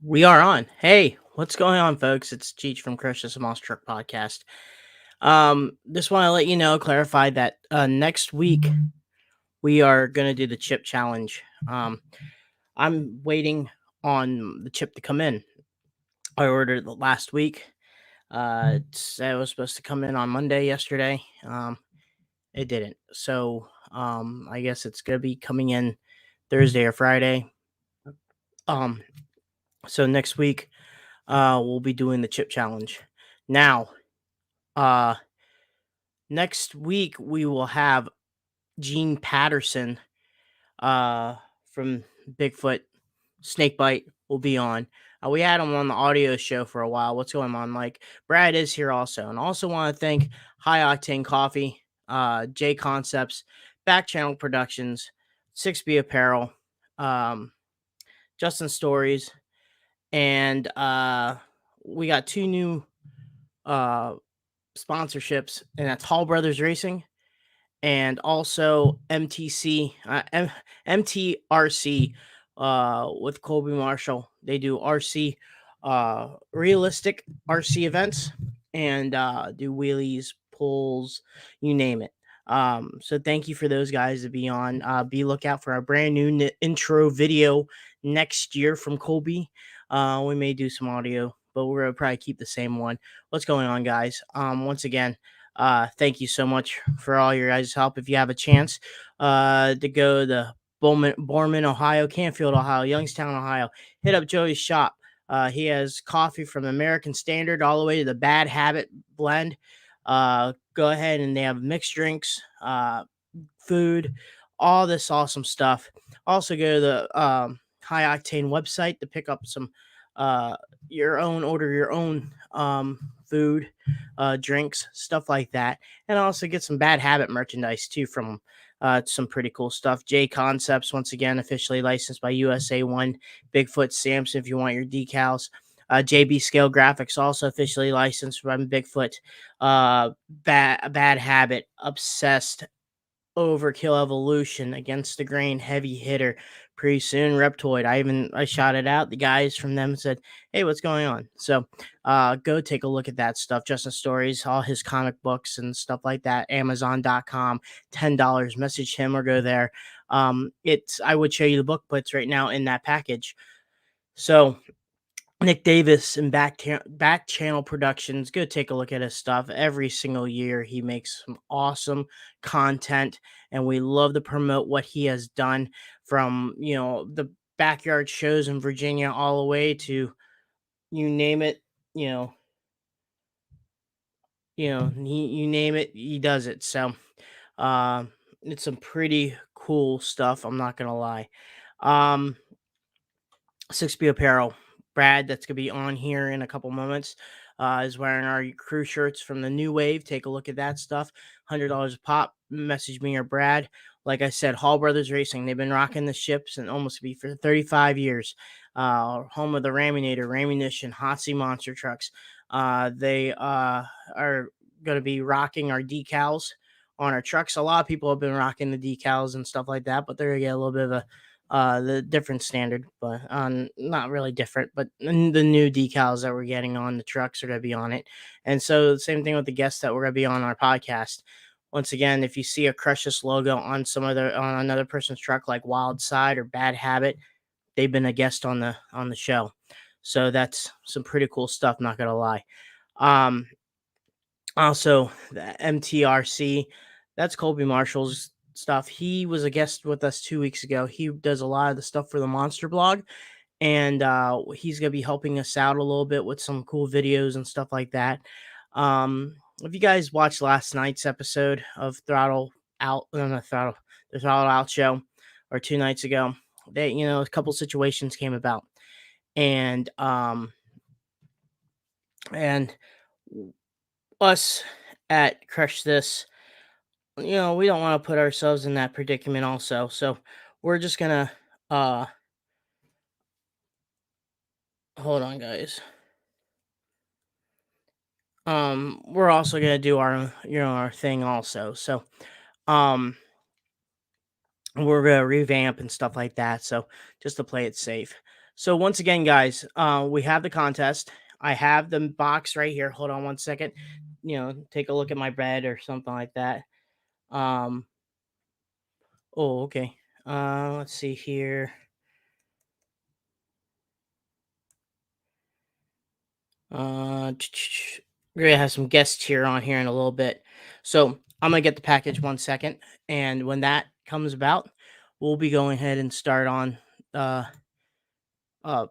We are on. Hey, what's going on, folks? It's Cheech from Crush This Monster Truck Podcast. Just want to let you know, clarify that next week we are gonna do the chip challenge. I'm waiting on the chip to come in. I ordered it last week. It was supposed to come in on Monday yesterday. It didn't. So I guess it's gonna be coming in Thursday or Friday. Um, so next week we'll be doing the chip challenge. Now, uh next week we will have Gene Patterson uh from Bigfoot Snakebite will be on. We had him on the audio show for a while. What's going on, Mike? Brad is here also. And also want to thank High Octane Coffee, J Concepts, Back Channel Productions, 6B Apparel, um, Justin Stories, and we got two new uh sponsorships, and that's Hall Brothers Racing and also MTRC with Colby Marshall. They do RC realistic RC events and do wheelies, pulls, you name it. So thank you for those guys to be on. Be lookout for a brand new intro video next year from Colby. We may do some audio, but we're gonna probably keep the same one. What's going on, guys? Once again, thank you so much for all your guys' help. If you have a chance to go to Borman, Ohio, Canfield, Ohio, Youngstown, Ohio, hit up Joey's shop. He has coffee from American Standard all the way to the Bad Habit blend. Go ahead and they have mixed drinks, food, all this awesome stuff. Also, go to the High Octane website to pick up some uh, order your own food, drinks, stuff like that, and also get some Bad Habit merchandise too from some pretty cool stuff. J Concepts, once again, officially licensed by USA One, Bigfoot Samson. If you want your decals, JB Scale Graphics, also officially licensed by Bigfoot. Bad Habit, Obsessed, Overkill Evolution, Against the Grain, Heavy Hitter, pretty soon Reptoid. I shot it out. The guys from them said, "Hey, what's going on?" So go take a look at that stuff. Justin Stories, all his comic books and stuff like that. Amazon.com, $10. Message him or go there. It's I would show you the book, but it's right now in that package. So Nick Davis and Back Channel Productions. Go take a look at his stuff. Every single year, he makes some awesome content, and we love to promote what he has done from the backyard shows in Virginia all the way to you name it. You know, you name it, he does it. So, uh, it's some pretty cool stuff. I'm not gonna lie. Um, 6B Apparel. Brad, that's going to be on here in a couple moments, is wearing our crew shirts from the New Wave. Take a look at that stuff. $100 a pop. Message me or Brad. Like I said, Hall Brothers Racing. They've been rocking the ships and almost be for 35 years. Home of the Raminator, Ramunition, Hot Sea Monster Trucks. They are going to be rocking our decals on our trucks. A lot of people have been rocking the decals and stuff like that, but they're going to get a little bit of a the different standard, but not really different, but the new decals that we're getting on the trucks are going to be on it. And so the same thing with the guests that we're going to be on our podcast. Once again, if you see a Crush's logo on on another person's truck, like Wild Side or Bad Habit, they've been a guest on the show. So that's some pretty cool stuff. Not gonna lie. Um, Also, the MTRC, that's Colby Marshall's stuff. He was a guest with us 2 weeks ago. He does a lot of the stuff for the Monster Blog, and he's gonna be helping us out a little bit with some cool videos and stuff like that. If you guys watched last night's episode of Throttle Out, no, not Throttle, the Throttle Out show, or 2 nights ago, they a couple situations came about, and and us at Crush This, we don't want to put ourselves in that predicament also. So we're just gonna uh hold on, guys. We're also gonna do our thing also. So um we're gonna revamp and stuff like that. So just to play it safe. So once again, guys, we have the contest. I have the box right here. Hold on one second. Take a look at my bed or something like that. Um. Oh, okay. Let's see here. We're gonna have some guests here on here in a little bit. So I'm gonna get the package 1 second, and when that comes about, we'll be going ahead and start on uh uh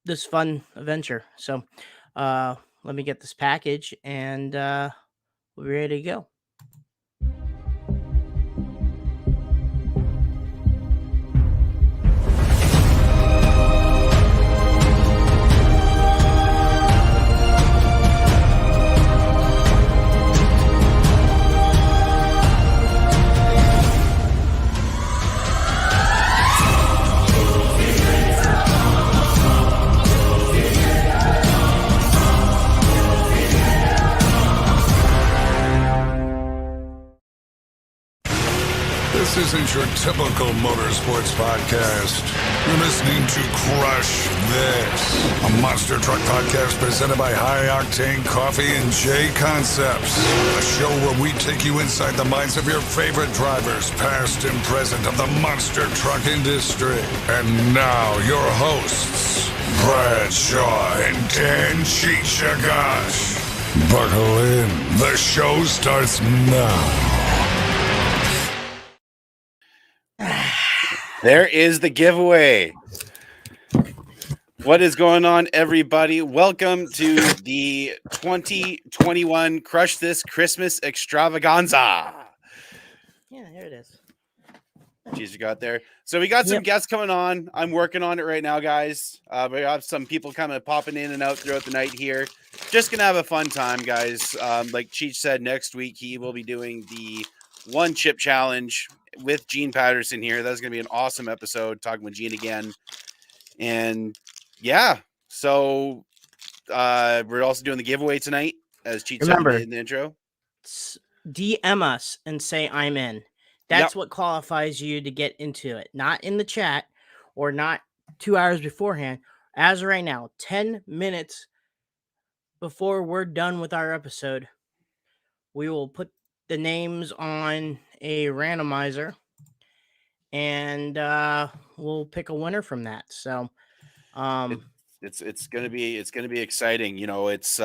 this fun adventure. So let me get this package and we're ready to go. This isn't your typical motorsports podcast. You're listening to Crush This, a monster truck podcast presented by High Octane Coffee and J Concepts. A show where we take you inside the minds of your favorite drivers, past and present, of the monster truck industry. And now, your hosts, Brad Shaw and Dan Chichagash. Buckle in. The show starts now. There is the giveaway. What is going on, everybody? Welcome to the 2021 Crush This Christmas Extravaganza. Yeah, here it is. Jeez, you got there. So we got some guests coming on. I'm working on it right now, guys. We have some people kind of popping in and out throughout the night here. Just going to have a fun time, guys. Like Cheech said, next week he will be doing the one chip challenge with Gene Patterson here. That's going to be an awesome episode, talking with Gene again. And yeah, so we're also doing the giveaway tonight, as Cheech said in the intro. DM us and say I'm in. That's what qualifies you to get into it. Not in the chat or not 2 hours beforehand. As of right now, 10 minutes before we're done with our episode, we will put the names on a randomizer and we'll pick a winner from that. So it's gonna be exciting. You know, it's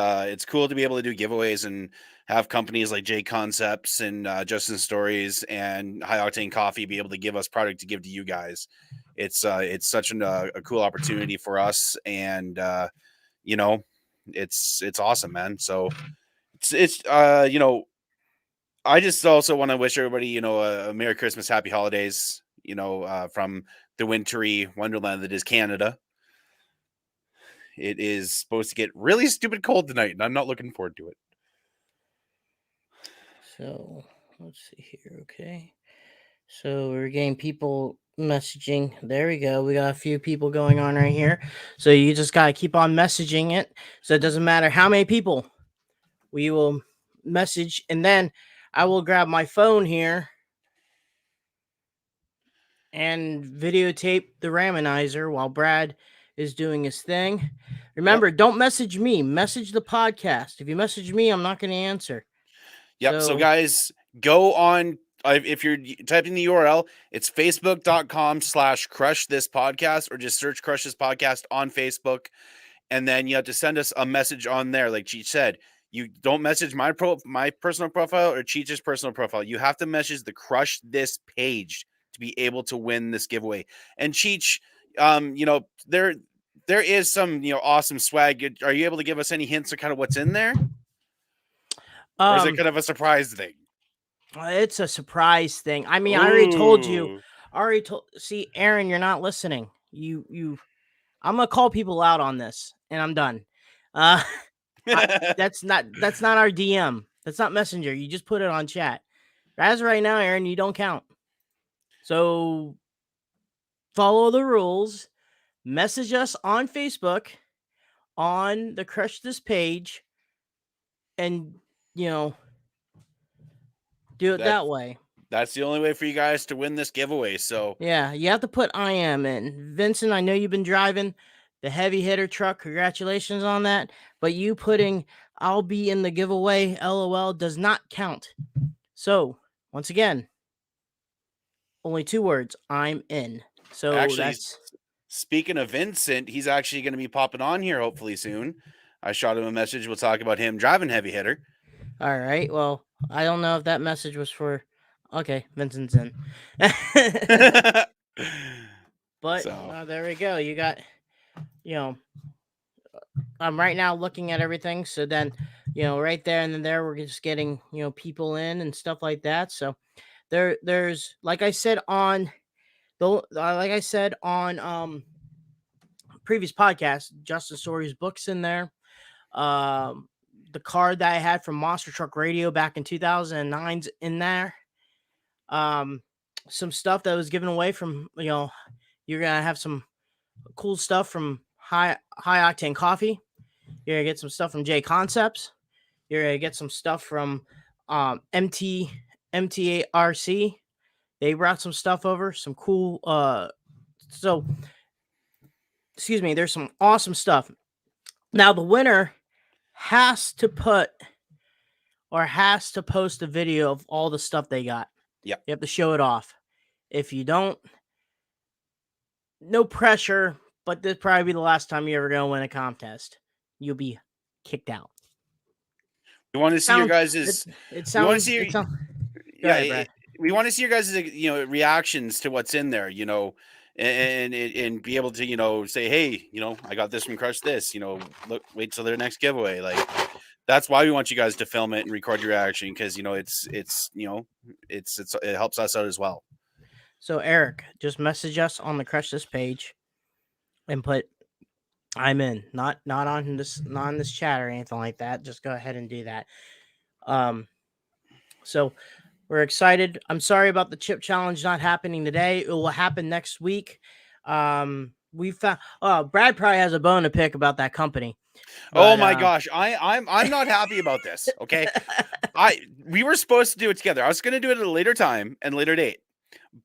cool to be able to do giveaways and have companies like J Concepts and Justin Stories and High Octane Coffee be able to give us product to give to you guys. It's such a cool opportunity for us, and you know, it's awesome, man. So it's you know, I just also want to wish everybody, you know, a Merry Christmas, Happy Holidays, you know, from the wintry wonderland that is Canada. It is supposed to get really stupid cold tonight, and I'm not looking forward to it. So let's see here. Okay. So we're getting people messaging. There we go. We got a few people going on right here. So you just got to keep on messaging it. So it doesn't matter how many people we will message. And then I will grab my phone here and videotape the Ramanizer while Brad is doing his thing. Remember, don't message me. Message the podcast. If you message me, I'm not going to answer. Yep. So guys, go on. If you're typing the URL, it's facebook.com/crush-this-podcast, or just search Crush This Podcast on Facebook. And then you have to send us a message on there. Like Cheech said, you don't message my personal profile or Cheech's personal profile. You have to message the Crush This page to be able to win this giveaway. And Cheech, you know, there is some, you know, awesome swag. Are you able to give us any hints of kind of what's in there? Or is it kind of a surprise thing? It's a surprise thing. I mean, I already told you. See, Aaron, you're not listening. I'm gonna call people out on this, and I'm done. That's not our DM. That's not Messenger. You just put it on chat. As of right now, Aaron, you don't count. So follow the rules. Message us on Facebook on the Crush This page, and you know, do it that way. That's the only way for you guys to win this giveaway. So Yeah, you have to put I am in. Vincent, I know you've been driving the heavy hitter truck. Congratulations on that. But you putting I'll be in the giveaway, LOL, does not count. So, once again, only 2 words, I'm in. So actually, that's speaking of Vincent, he's actually going to be popping on here hopefully soon. I shot him a message. We'll talk about him driving heavy hitter. all right. Well, I don't know if that message was for. Okay, Vincent's in. But So. there we go. You got, you know, I'm right now looking at everything. So then, right there and then there, we're just getting, people in and stuff like that. So there's like I said on previous podcast, Justin Story's books in there. The card that I had from Monster Truck Radio back in 2009's in there. Some stuff that was given away from, you're gonna have some cool stuff from High Octane Coffee. You're gonna get some stuff from J Concepts. You're gonna get some stuff from MTARC. They brought some stuff over, some cool excuse me, there's some awesome stuff. Now the winner has to post a video of all the stuff they got. Yep. You have to show it off. If you don't, no pressure, but this probably be the last time you're ever going to win a contest. You'll be kicked out. We want to see your guys' we want to see we want to see your guys' reactions to what's in there, and be able to, say, hey, I got this from Crush This, look, wait till their next giveaway. Like, that's why we want you guys to film it and record your reaction, because it helps us out as well. So Eric, just message us on the Crush This page and put I'm in, not on this chat or anything like that. Just go ahead and do that. So we're excited. I'm sorry about the chip challenge not happening today. It will happen next week. We found Brad probably has a bone to pick about that company. But, oh my gosh, I'm not happy about this. Okay. We were supposed to do it together. I was going to do it at a later time and later date.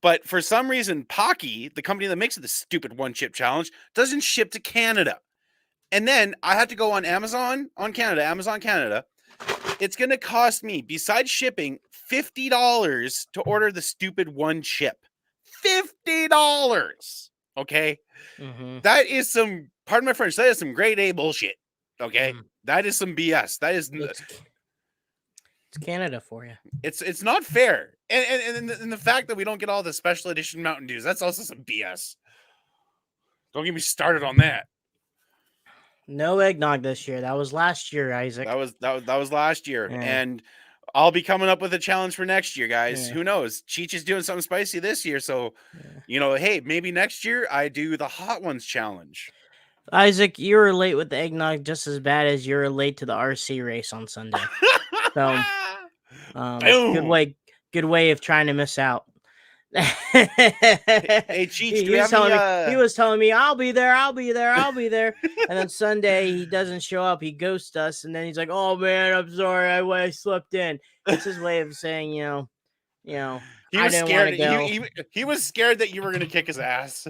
But for some reason, Pocky, the company that makes the stupid one chip challenge, doesn't ship to Canada. And then I had to go on Amazon Canada. It's going to cost me, besides shipping, $50 to order the stupid one chip. $50. Okay. Mm-hmm. That is some, pardon my French, that is some grade A bullshit. Okay. That is some BS. That is it's Canada for you. It's not fair. And the fact that we don't get all the special edition Mountain Dews, that's also some BS. Don't get me started on that. No eggnog this year. That was last year, Isaac. That was last year. Yeah. And I'll be coming up with a challenge for next year, guys. Yeah. Who knows? Cheech is doing something spicy this year. So, hey, maybe next year I do the Hot Ones challenge. Isaac, you were late with the eggnog just as bad as you were late to the RC race on Sunday. So, good way of trying to miss out. Hey, Cheech, he was telling me, I'll be there. And then Sunday, he doesn't show up. He ghosts us. And then he's like, oh, man, I'm sorry. I slept in. It's his way of saying, he was scared. He was scared that you were going to kick his ass.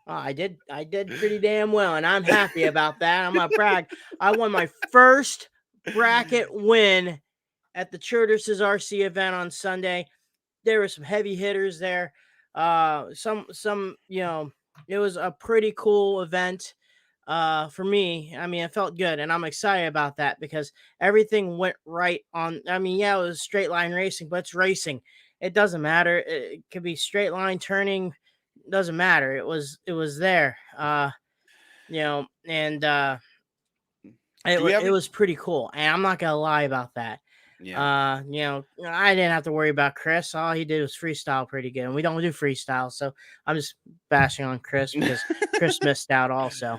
I did pretty damn well, and I'm happy about that. I'm going to brag. I won my first bracket win at the Churtis' RC event on Sunday. There were some heavy hitters there. Some it was a pretty cool event for me. I mean, it felt good, and I'm excited about that because everything went right on. I mean, yeah, it was straight line racing, but it's racing. It doesn't matter. It could be straight line turning. Doesn't matter. It was there. And it was pretty cool. And I'm not gonna lie about that. Yeah. I didn't have to worry about Chris. All he did was freestyle pretty good, and we don't do freestyle, so I'm just bashing on Chris because Chris missed out also.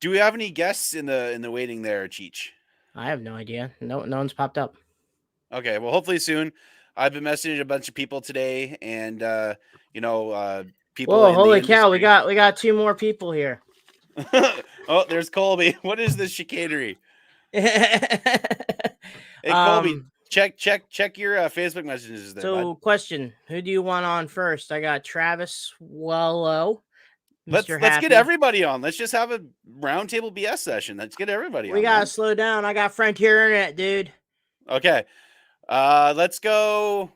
Do we have any guests in the waiting there, Cheech? I have no idea. No one's popped up. Okay, well, hopefully soon. I've been messaging a bunch of people today, and people. Whoa! Holy cow! We got 2 more people here. Oh, there's Colby. What is this chicanery? Hey, Colby, check your Facebook messages there, So, bud. question: who do you want on first? I got Travis Wello, Let's Mr. get Happy. everybody on. Let's just have a roundtable BS session. Let's get everybody We on. gotta Man. slow down. I got Frontier Internet, dude. Okay. Let's go.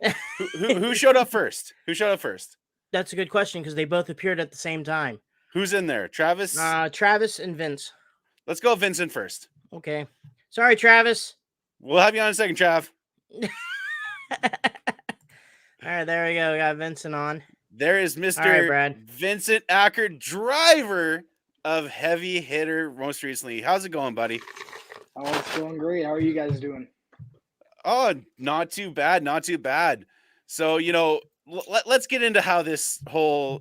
Who showed up first? Who showed up first? That's a good question because they both appeared at the same time. Who's in there? Travis? Travis and Vince. Let's go Vincent first. Okay. Sorry, Travis. We'll have you on in a second, Trav. All right, there we go. We got Vincent on. There is Mr. All right, Brad. Vincent Acker, driver of Heavy Hitter most recently. How's it going, buddy? Oh, it's going great. How are you guys doing? Oh, not too bad. Not too bad. So, let's get into how this whole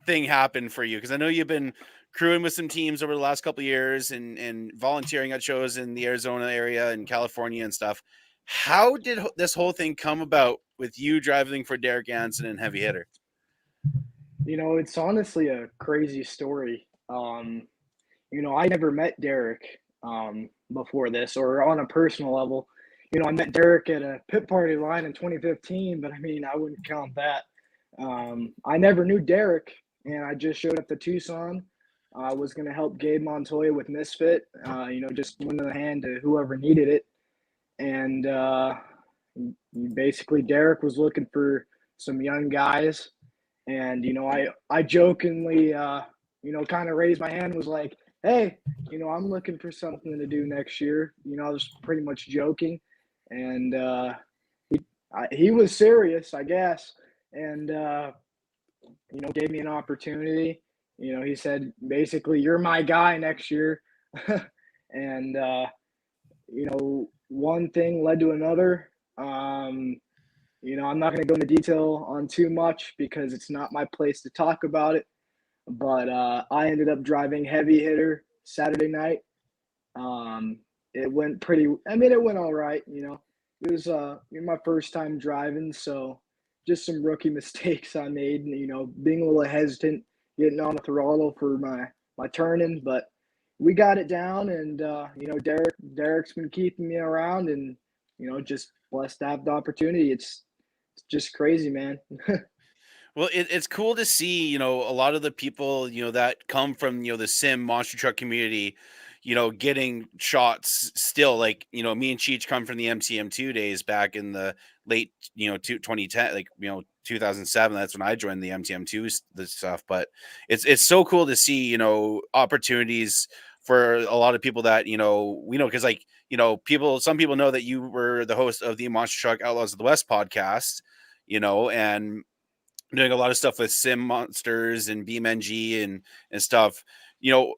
thing happened for you, because I know you've been crewing with some teams over the last couple of years and volunteering at shows in the Arizona area and California and stuff. How did this whole thing come about with you driving for Derek Anson and Heavy Hitter? It's honestly a crazy story. I never met Derek before this, or on a personal level. I met Derek at a pit party line in 2015, but I wouldn't count that. I never knew Derek, and I just showed up to Tucson. I was going to help Gabe Montoya with Misfit, just lend a hand to whoever needed it. And basically, Derek was looking for some young guys. And, I jokingly, kind of raised my hand, was like, hey, I'm looking for something to do next year. I was pretty much joking. And he was serious, I guess. And, gave me an opportunity. He said, basically, you're my guy next year. And, one thing led to another. I'm not going to go into detail on too much because it's not my place to talk about it. But I ended up driving Heavy Hitter Saturday night. It went it went all right. It was my first time driving, so just some rookie mistakes I made. Being a little hesitant, getting on the throttle for my turning, but we got it down. And Derek's been keeping me around, and just blessed to have the opportunity. It's just crazy, man. Well, it's cool to see, a lot of the people, that come from, the sim monster truck community, getting shots still. Like, me and Cheech come from the MTM2 days back in the late, 2010, like, 2007. That's when I joined the MTM2 stuff. But it's so cool to see, opportunities for a lot of people that, we know, because like, some people know that you were the host of the Monster Truck Outlaws of the West podcast, and doing a lot of stuff with Sim Monsters and BeamNG and stuff, and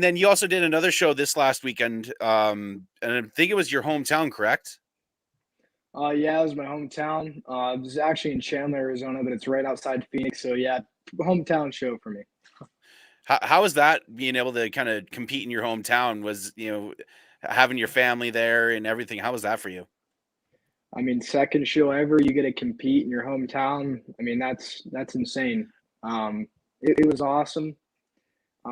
then you also did another show this last weekend. And I think it was your hometown, correct? Yeah, it was my hometown. It was actually in Chandler, Arizona, but it's right outside Phoenix. So yeah, hometown show for me. How was that, being able to kind of compete in your hometown? Was, having your family there and everything, how was that for you? Second show ever, you get to compete in your hometown. That's insane. It was awesome.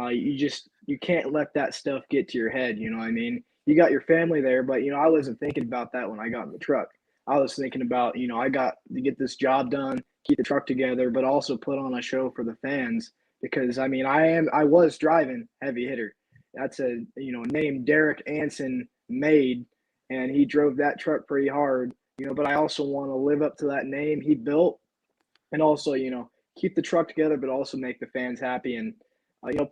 You can't let that stuff get to your head. You got your family there, but I wasn't thinking about that when I got in the truck. I was thinking about, I got to get this job done, keep the truck together, but also put on a show for the fans, because I was driving Heavy Hitter. That's a name Derek Anson made, and he drove that truck pretty hard. But I also want to live up to that name he built, and also, keep the truck together, but also make the fans happy, and,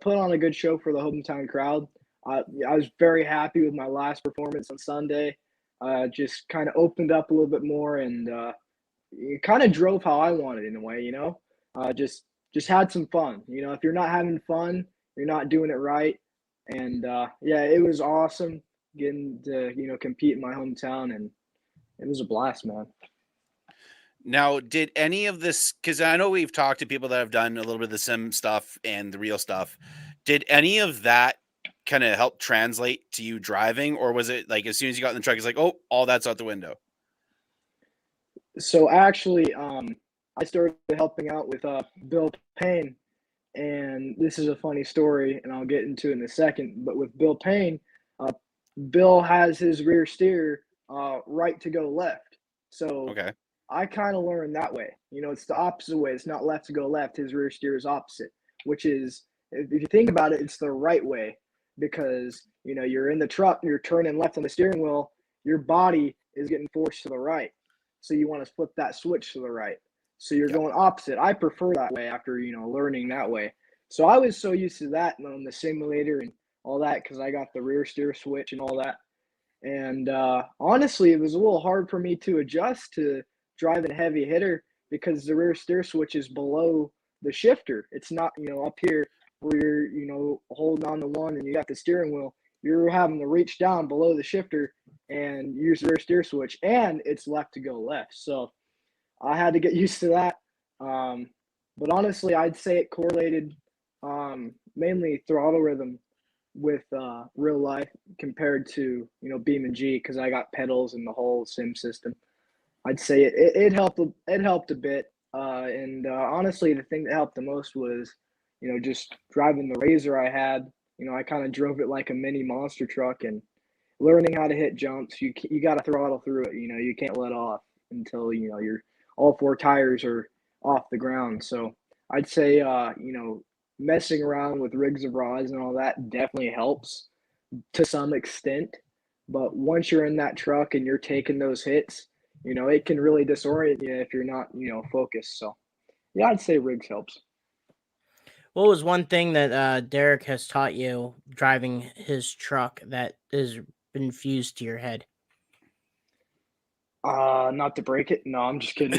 put on a good show for the hometown crowd. I was very happy with my last performance on Sunday. Just kind of opened up a little bit more, and it kind of drove how I wanted in a way, just had some fun. If you're not having fun, you're not doing it right. And yeah, it was awesome getting to, compete in my hometown, and it was a blast, man. Now, did any of this, because I know we've talked to people that have done a little bit of the sim stuff and the real stuff, did any of that kind of help translate to you driving, or was it like as soon as you got in the truck, it's like, oh, all that's out the window? So actually, I started helping out with Bill Payne, and this is a funny story, and I'll get into it in a second. But with Bill Payne, Bill has his rear steer right to go left. So Okay. I kind of learned that way. It's the opposite way. It's not left to go left. His rear steer is opposite, which is, if you think about it, it's the right way because, you're in the truck, you're turning left on the steering wheel, your body is getting forced to the right. So you want to flip that switch to the right. So you're Yep. going opposite. I prefer that way after, learning that way. So I was so used to that on the simulator and all that because I got the rear steer switch and all that. And honestly, it was a little hard for me to adjust to driving a heavy hitter because the rear steer switch is below the shifter. It's not, up here where you're, holding on to one and you got the steering wheel. You're having to reach down below the shifter and use the rear steer switch, and it's left to go left. So I had to get used to that. But honestly, I'd say it correlated mainly throttle rhythm with real life compared to Beam and G because I got pedals and the whole sim system. I'd say it helped. It helped a bit. And honestly, the thing that helped the most was just driving the Razor I had. I kind of drove it like a mini monster truck and learning how to hit jumps. You got to throttle through it. You can't let off until you're all four tires are off the ground. So I'd say messing around with rigs of rods and all that definitely helps to some extent. But once you're in that truck and you're taking those hits, it can really disorient you if you're not, focused. So, yeah, I'd say rigs helps. What was one thing that Derek has taught you driving his truck that has been fused to your head? Not to break it. No, I'm just kidding.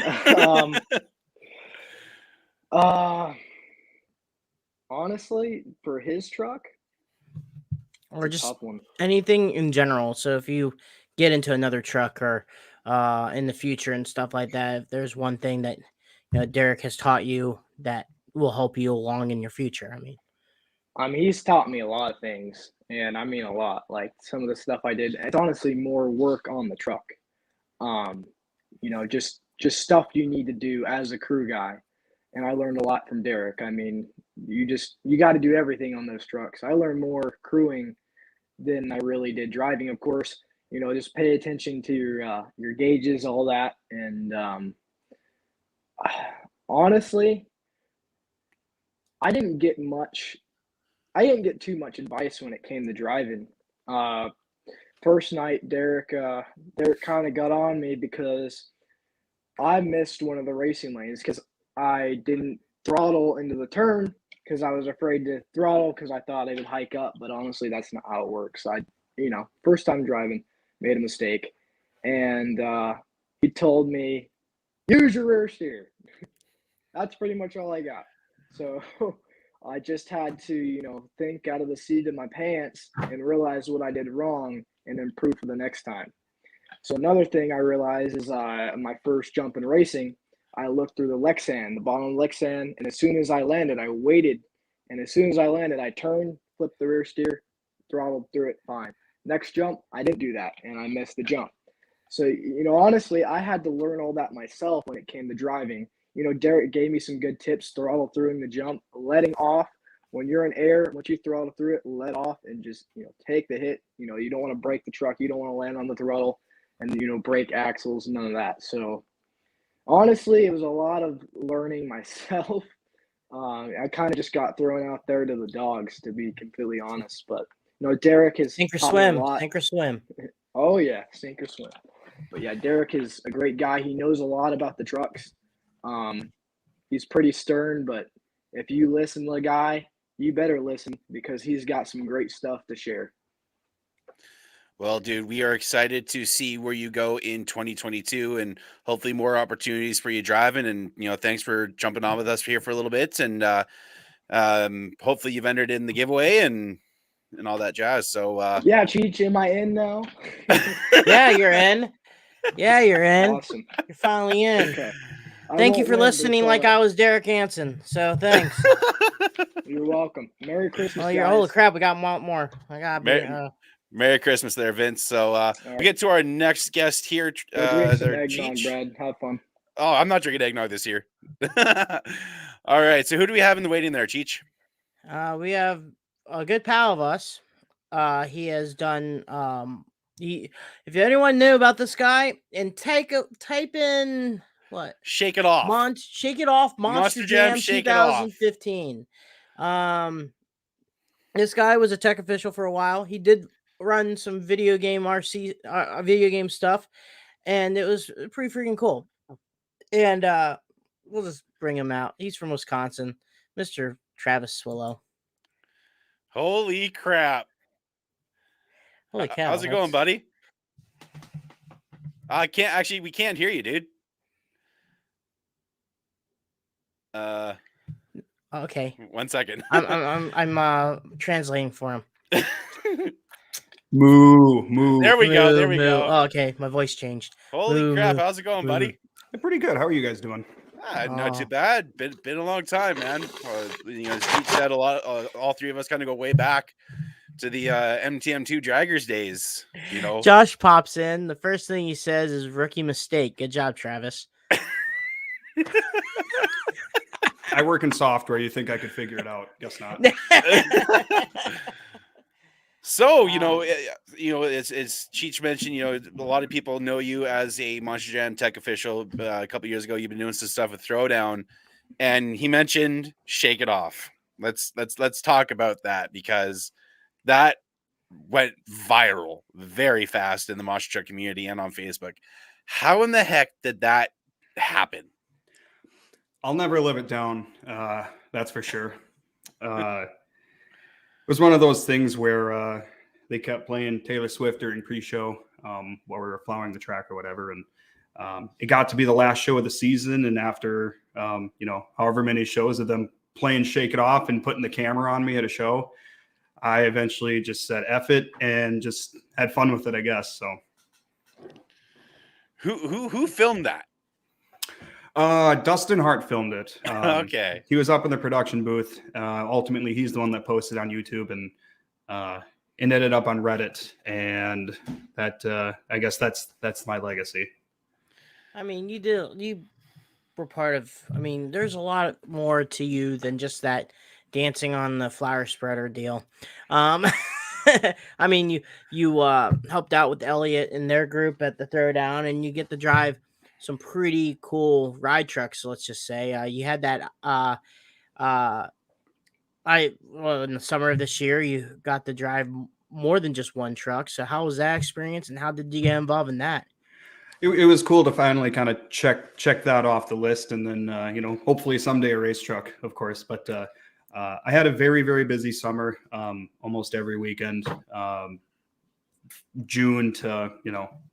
Honestly, for his truck, Or it's a just tough one. anything in general. So if you get into another truck or in the future and stuff like that, if there's one thing that Derek has taught you that will help you along in your future. He's taught me a lot of things, and I mean a lot. Like some of the stuff I did, it's honestly more work on the truck. Just stuff you need to do as a crew guy. And I learned a lot from Derek. You got to do everything on those trucks. I learned more crewing than I really did driving. Of course, just pay attention to your gauges, all that. And honestly, I didn't get too much advice when it came to driving. First night, Derek kind of got on me because I missed one of the racing lanes because I didn't throttle into the turn because I was afraid to throttle because I thought I would hike up. But honestly, that's not how it works. First time driving, made a mistake. And he told me, use your rear steer. That's pretty much all I got. So I just had to, think out of the seat of my pants and realize what I did wrong and improve for the next time. So another thing I realized is my first jump in racing, I looked through the Lexan, the bottom of the Lexan, and as soon as I landed, I waited. And as soon as I landed, I turned, flipped the rear steer, throttled through it fine. Next jump, I didn't do that, and I missed the jump. So, honestly, I had to learn all that myself when it came to driving. Derek gave me some good tips, throttle through in the jump, letting off. When you're in air, once you throttle through it, let off and just, take the hit. You don't want to break the truck. You don't want to land on the throttle and, break axles, none of that. So, honestly, it was a lot of learning myself. I kind of just got thrown out there to the dogs, to be completely honest. But, Derek has Sink or taught me a swim. lot. Sink or swim. Oh, yeah, sink or swim. But, yeah, Derek is a great guy. He knows a lot about the trucks. He's pretty stern, but if you listen to the guy, you better listen because he's got some great stuff to share. Well, dude, we are excited to see where you go in 2022 and hopefully more opportunities for you driving. And, thanks for jumping on with us here for a little bit. And hopefully you've entered in the giveaway and all that jazz. So, yeah, Cheech, am I in now? Yeah, you're in. Yeah, you're in. Awesome. You're finally in. Okay. Thank you for listening like I was Derek Hansen. So thanks. You're welcome. Merry Christmas, Oh, guys. holy crap, we got more. I got Merry Christmas there, Vince. So right. we get to our next guest here. Drink some eggnog, Brad. Have fun. Oh, I'm not drinking eggnog this year. All right. So who do we have in the waiting there, Cheech? We have a good pal of us. He has done he if anyone knew about this guy and type in what Shake it off. Shake It Off Monster Monster Jam, Jam Shake It Off. 2015. This guy was a tech official for a while. He did run some video game video game stuff, and it was pretty freaking cool. And we'll just bring him out. He's from Wisconsin, Mr. Travis Swillow. Holy crap. Holy cow. How's it going, buddy? We can't hear you, dude. Okay. 1 second. I'm translating for him. Moo. There we go. There we Moo. go. Oh, okay, my voice changed. Holy Moo, crap. moo, How's it going, moo. buddy? Pretty good. How are you guys doing? Not too Oh. bad. Been a long time, man. As Pete said, a lot. All three of us kind of go way back to the MTM2 Draggers days. You know, Josh pops in. The first thing he says is rookie mistake. Good job, Travis. I work in software. You think I could figure it out? Guess not. So it's Cheech mentioned. A lot of people know you as a Monster Jam tech official. A couple years ago, you've been doing some stuff with Throwdown, and he mentioned Shake It Off. Let's talk about that, because that went viral very fast in the Monster Truck community and on Facebook. How in the heck did that happen? I'll never live it down. That's for sure. It was one of those things where they kept playing Taylor Swift during pre-show while we were plowing the track or whatever. And it got to be the last show of the season. And after, however many shows of them playing Shake It Off and putting the camera on me at a show, I eventually just said, F it, and just had fun with it, I guess. So Who filmed that? Dustin Hart filmed it. Okay. He was up in the production booth. Ultimately, he's the one that posted on YouTube and it ended up on Reddit. And that, I guess that's my legacy. I mean, you were part of. I mean, there's a lot more to you than just that dancing on the flower spreader deal. I mean, you helped out with Elliot and their group at the Throwdown, and you get to drive some pretty cool ride trucks. Let's just say you had that. In the summer of this year, you got to drive more than just one truck. So how was that experience, and how did you get involved in that? It was cool to finally kind of check that off the list, and then hopefully someday a race truck, of course. But I had a very, very busy summer, almost every weekend, June to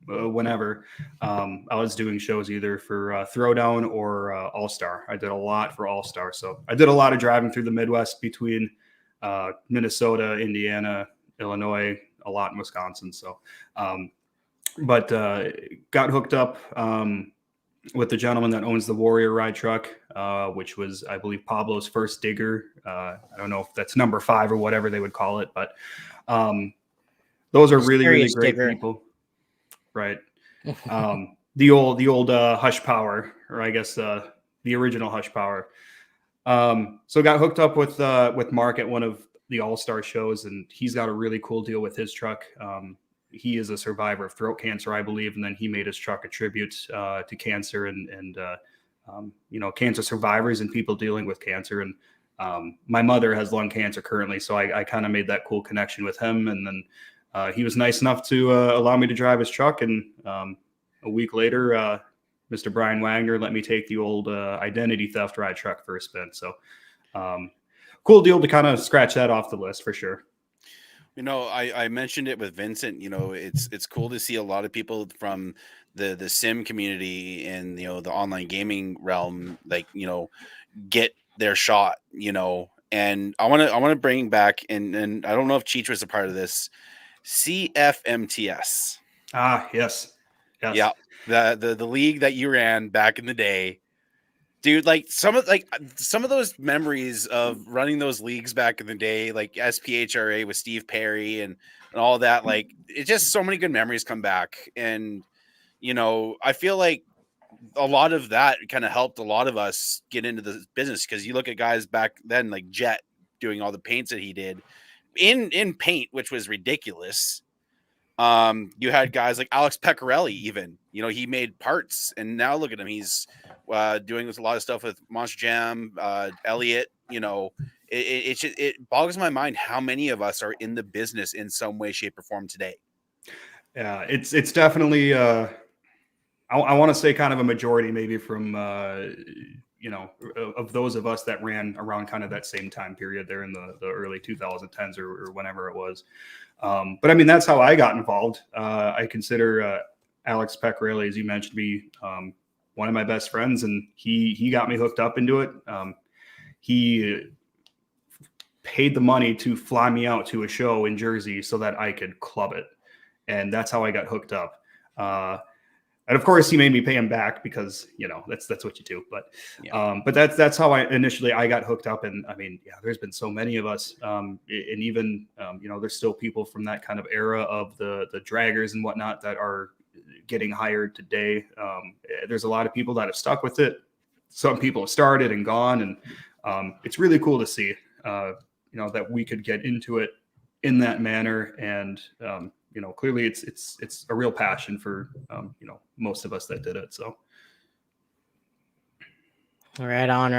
whenever. I was doing shows either for Throwdown or All Star. I did a lot for All Star, so I did a lot of driving through the Midwest between Minnesota, Indiana, Illinois, a lot in Wisconsin. So. But got hooked up with the gentleman that owns the Warrior ride truck, which was, I believe, Pablo's first digger. I don't know if that's number 5 or whatever they would call it, but those are really, really great digger. people. Right. The old Hush Power, or I guess the original Hush Power. So got hooked up with Mark at one of the All-Star shows, and he's got a really cool deal with his truck. He is a survivor of throat cancer, I believe, and then he made his truck a tribute to cancer and cancer survivors and people dealing with cancer. And my mother has lung cancer currently, so I kind of made that cool connection with him. And then he was nice enough to allow me to drive his truck. And a week later, Mr. Brian Wagner let me take the old identity theft ride truck for a spin. So cool deal to kind of scratch that off the list for sure. I mentioned it with Vincent. It's cool to see a lot of people from the sim community and the online gaming realm, get their shot. And I want to bring back, and I don't know if Cheech was a part of this, CFMTS. Yes. Yeah, the league that you ran back in the day. Dude, some of those memories of running those leagues back in the day, like SPHRA with Steve Perry and all that, it's just so many good memories come back. And, I feel like a lot of that kind of helped a lot of us get into the business, because you look at guys back then like Jet doing all the paints that he did. in paint, which was ridiculous. You had guys like Alex Pecorelli, even, he made parts, and now look at him. He's doing a lot of stuff with Monster Jam, Elliot. It boggles my mind how many of us are in the business in some way, shape, or form today. Yeah, it's definitely I want to say kind of a majority, maybe from of those of us that ran around kind of that same time period there in the early 2010s or whenever it was. But I mean, that's how I got involved. I consider Alex Pecorelli, as you mentioned, to be one of my best friends, and he got me hooked up into it. He paid the money to fly me out to a show in Jersey so that I could club it. And that's how I got hooked up. And of course he made me pay him back because, that's what you do. But, Yeah. But that's how I got hooked up. And I mean, yeah, there's been so many of us, and even, there's still people from that kind of era of the draggers and whatnot that are getting hired today. There's a lot of people that have stuck with it. Some people have started and gone, and it's really cool to see, that we could get into it in that manner. And, clearly it's a real passion for, most of us that did it. So. Right on,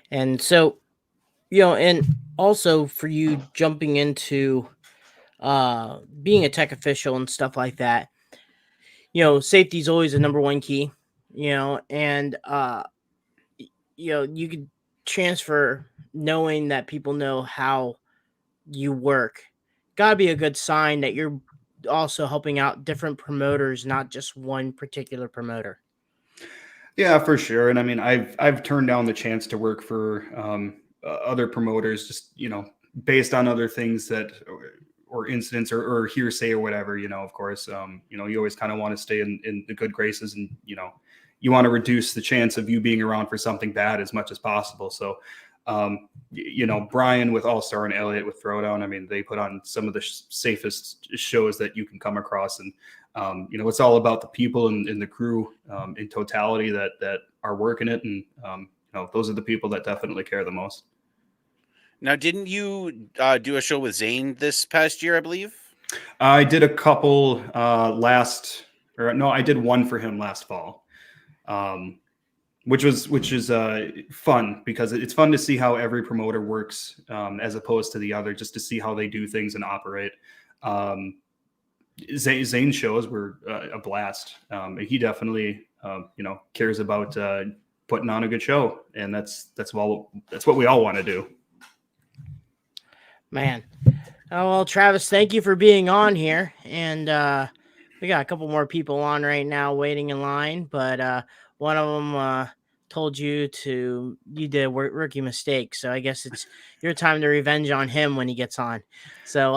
and so, and also for you jumping into being a tech official and stuff like that, safety is always the number one key, and you could transfer knowing that people know how you work. Gotta be a good sign that you're also helping out different promoters, not just one particular promoter. Yeah, for sure. And I mean, I've turned down the chance to work for other promoters, just, based on other things that, or incidents or hearsay or whatever, of course, you always kind of want to stay in the good graces, and, you want to reduce the chance of you being around for something bad as much as possible. So, Brian with All-Star and Elliot with Throwdown, I mean, they put on some of the safest shows that you can come across. And, it's all about the people and the crew in totality that are working it. And, those are the people that definitely care the most. Now, didn't you do a show with Zane this past year, I believe? I did a couple I did one for him last fall. Which is fun, because it's fun to see how every promoter works, as opposed to the other, just to see how they do things and operate. Zane's shows were a blast. He definitely, cares about putting on a good show, and that's what we all want to do. Man. Oh, well, Travis, thank you for being on here. And we got a couple more people on right now waiting in line, but one of them told you did a rookie mistake. So I guess it's your time to revenge on him when he gets on. So,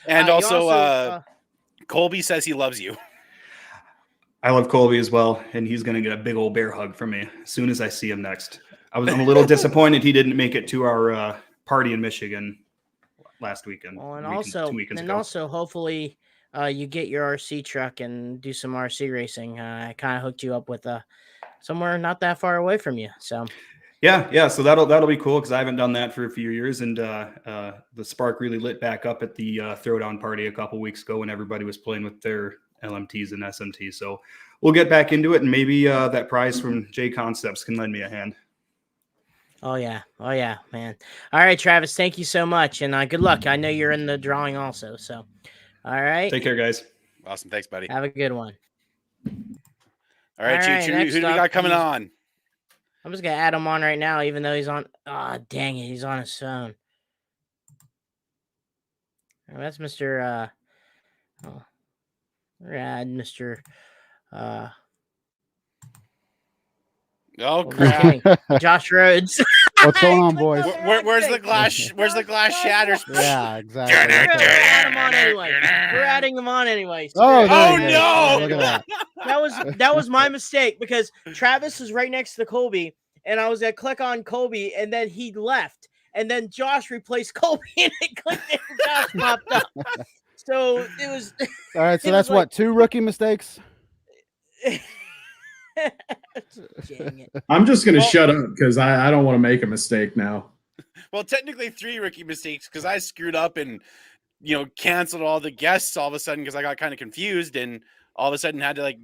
and also Colby says he loves you. I love Colby as well. And he's going to get a big old bear hug from me as soon as I see him next. I'm a little disappointed he didn't make it to our party in Michigan last weekend. Well, and also hopefully you get your RC truck and do some RC racing. I kind of hooked you up with somewhere not that far away from you. So yeah. So that'll be cool, because I haven't done that for a few years, and the spark really lit back up at the Throwdown party a couple weeks ago when everybody was playing with their LMTs and SMTs. So we'll get back into it, and maybe that prize from J Concepts can lend me a hand. Oh yeah, man. All right, Travis, thank you so much, and good luck. I know you're in the drawing also, so all right. Take care, guys. Awesome. Thanks, buddy. Have a good one. All right, Cheech, who do we got coming on? I'm just going to add him on right now, even though he's on. Oh, dang it. He's on his phone. Oh, that's Mr. Rad, Mr. Oh, crap. Josh Rhodes. What's going on, boys? Where's the glass? Where's the glass shatters? Yeah, exactly. We're adding him on anyway. So Oh no! Look at that. that was my mistake, because Travis is right next to Colby, and I was gonna click on Colby, and then he left, and then Josh replaced Colby, and it clicked, and Josh popped up. So it was. All right, so that's what, 2 rookie mistakes? Dang it. I'm just going to shut up because I don't want to make a mistake now. Well, technically 3 rookie mistakes because I screwed up and canceled all the guests all of a sudden because I got kind of confused and all of a sudden had to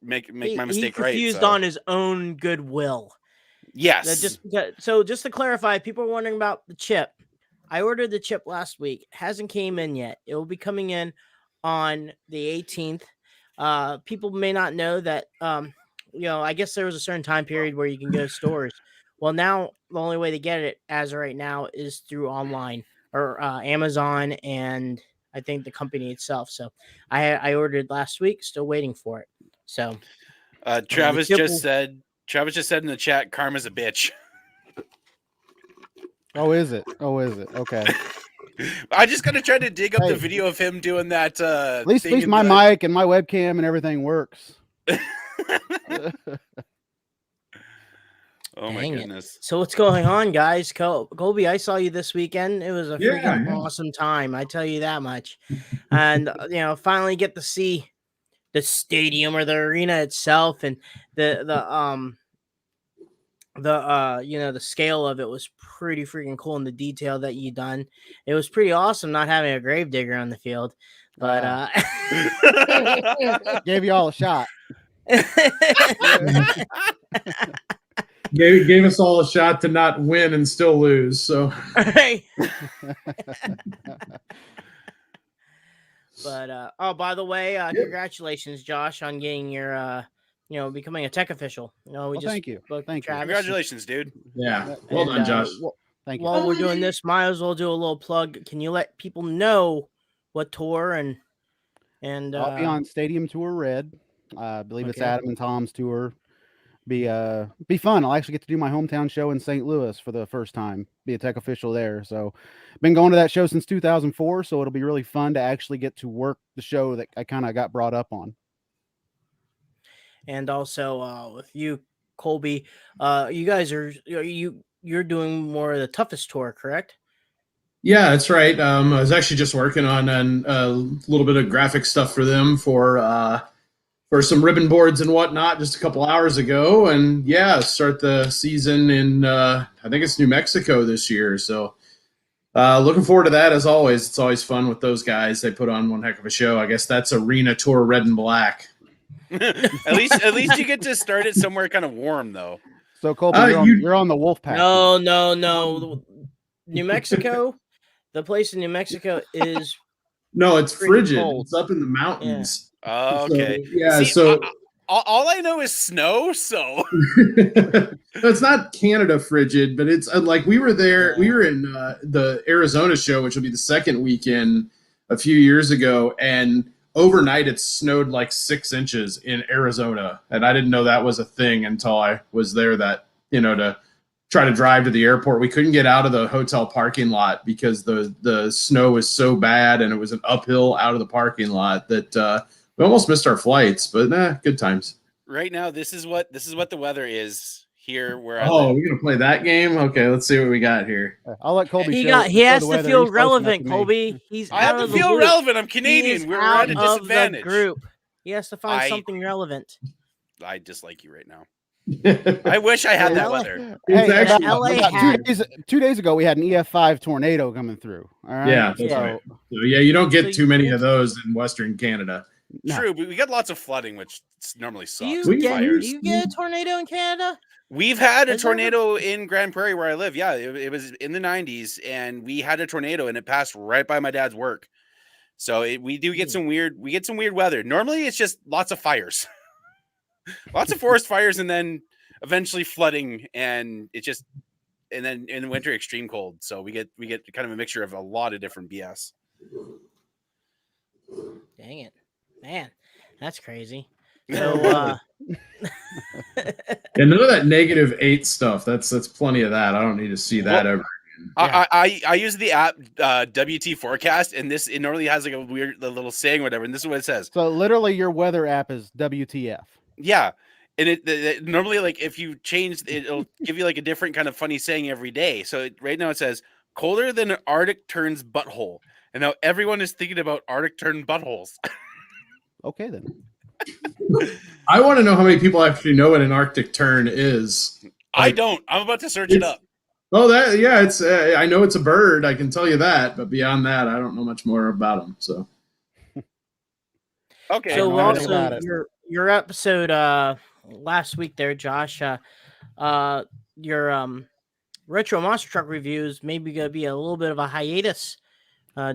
make my mistake he right. confused So. on his own goodwill. Yes. So just to clarify, people are wondering about the chip. I ordered the chip last week. Hasn't came in yet. It will be coming in on the 18th. People may not know that. I guess there was a certain time period where you can go to stores. Well, now the only way to get it as of right now is through online or Amazon and I think the company itself. So I ordered last week. Still waiting for it. So Travis just said in the chat, "Karma's a bitch." Oh, is it? Okay. I just gotta try to dig up the video of him doing that. At least my mic and my webcam and everything works. Oh my goodness! So what's going on, guys? Colby, I saw you this weekend. It was a freaking awesome time. I tell you that much. And finally get to see the stadium or the arena itself, and the scale of it was pretty freaking cool, and the detail that you done. It was pretty awesome not having a gravedigger on the field, but gave you all a shot. Gave us all a shot to not win and still lose. So, right. But by the way, congratulations, Josh, on getting your becoming a tech official. Thank you. Thank you. Congratulations, dude. Yeah. Well done, Josh. Thank you. While we're doing this, might as well do a little plug. Can you let people know what tour and I'll be on Stadium Tour Red. I believe it's Adam and Tom's tour. Be fun. I'll actually get to do my hometown show in St. Louis for the first time. Be a tech official there. So been going to that show since 2004. So it'll be really fun to actually get to work the show that I kind of got brought up on. And also with you, Colby, you guys you're doing more of the toughest tour, correct? Yeah, that's right. I was actually just working on a little bit of graphic stuff for them for some ribbon boards and whatnot just a couple hours ago. And start the season in, I think it's New Mexico this year. So looking forward to that as always. It's always fun with those guys. They put on one heck of a show. I guess that's Arena Tour Red and Black. at least you get to start it somewhere kind of warm though. So Colby, you're on the Wolfpack. No. New Mexico, the place in New Mexico is no, it's frigid. Cold. It's up in the mountains. Oh, okay. So, all I know is snow. So it's not Canada frigid, but it's like we were there. We were in the Arizona show, which will be the second weekend a few years ago, and overnight it snowed like 6 inches in Arizona, and I didn't know that was a thing until I was there. That to try to drive to the airport, we couldn't get out of the hotel parking lot because the snow was so bad, and it was an uphill out of the parking lot that. We almost missed our flights, but good times. Right now, this is what the weather is here where I live. We're gonna play that game. Okay, let's see what we got here. I'll let Colby. He has to feel relevant, Colby. I have to feel relevant. I'm Canadian. We're at a disadvantage. Group. He has to find something relevant. I dislike you right now. I wish I had that weather. Hey, actually, LA 2 days ago, we had an EF5 tornado coming through. All right. Yeah, that's right. So, you don't get too many of those in Western Canada. No. True, but we get lots of flooding, which normally sucks. Do you get a tornado in Canada? We've had a tornado in Grand Prairie where I live. Yeah, it was in the 90s, and we had a tornado, and it passed right by my dad's work. So we get some weird weather. Normally, it's just lots of fires, lots of forest fires, and then eventually flooding, and then in the winter, extreme cold. So we get kind of a mixture of a lot of different BS. Dang it. Man, that's crazy. So, none of that -8 stuff. That's plenty of that. I don't need to see that ever again. I use the app WT Forecast, and it normally has like a weird little saying, whatever. And this is what it says. So literally, your weather app is WTF. Yeah, and it normally, like, if you change, it'll give you like a different kind of funny saying every day. So right now it says colder than an Arctic turn's butthole, and now everyone is thinking about Arctic turned buttholes. Okay, then. I want to know how many people actually know what an Arctic tern is. I don't. I'm about to search it up. Oh, it's I know it's a bird. I can tell you that, but beyond that, I don't know much more about them. So, Okay. So know anything also about it. your episode last week there, Josh, your retro monster truck reviews maybe gonna be a little bit of a hiatus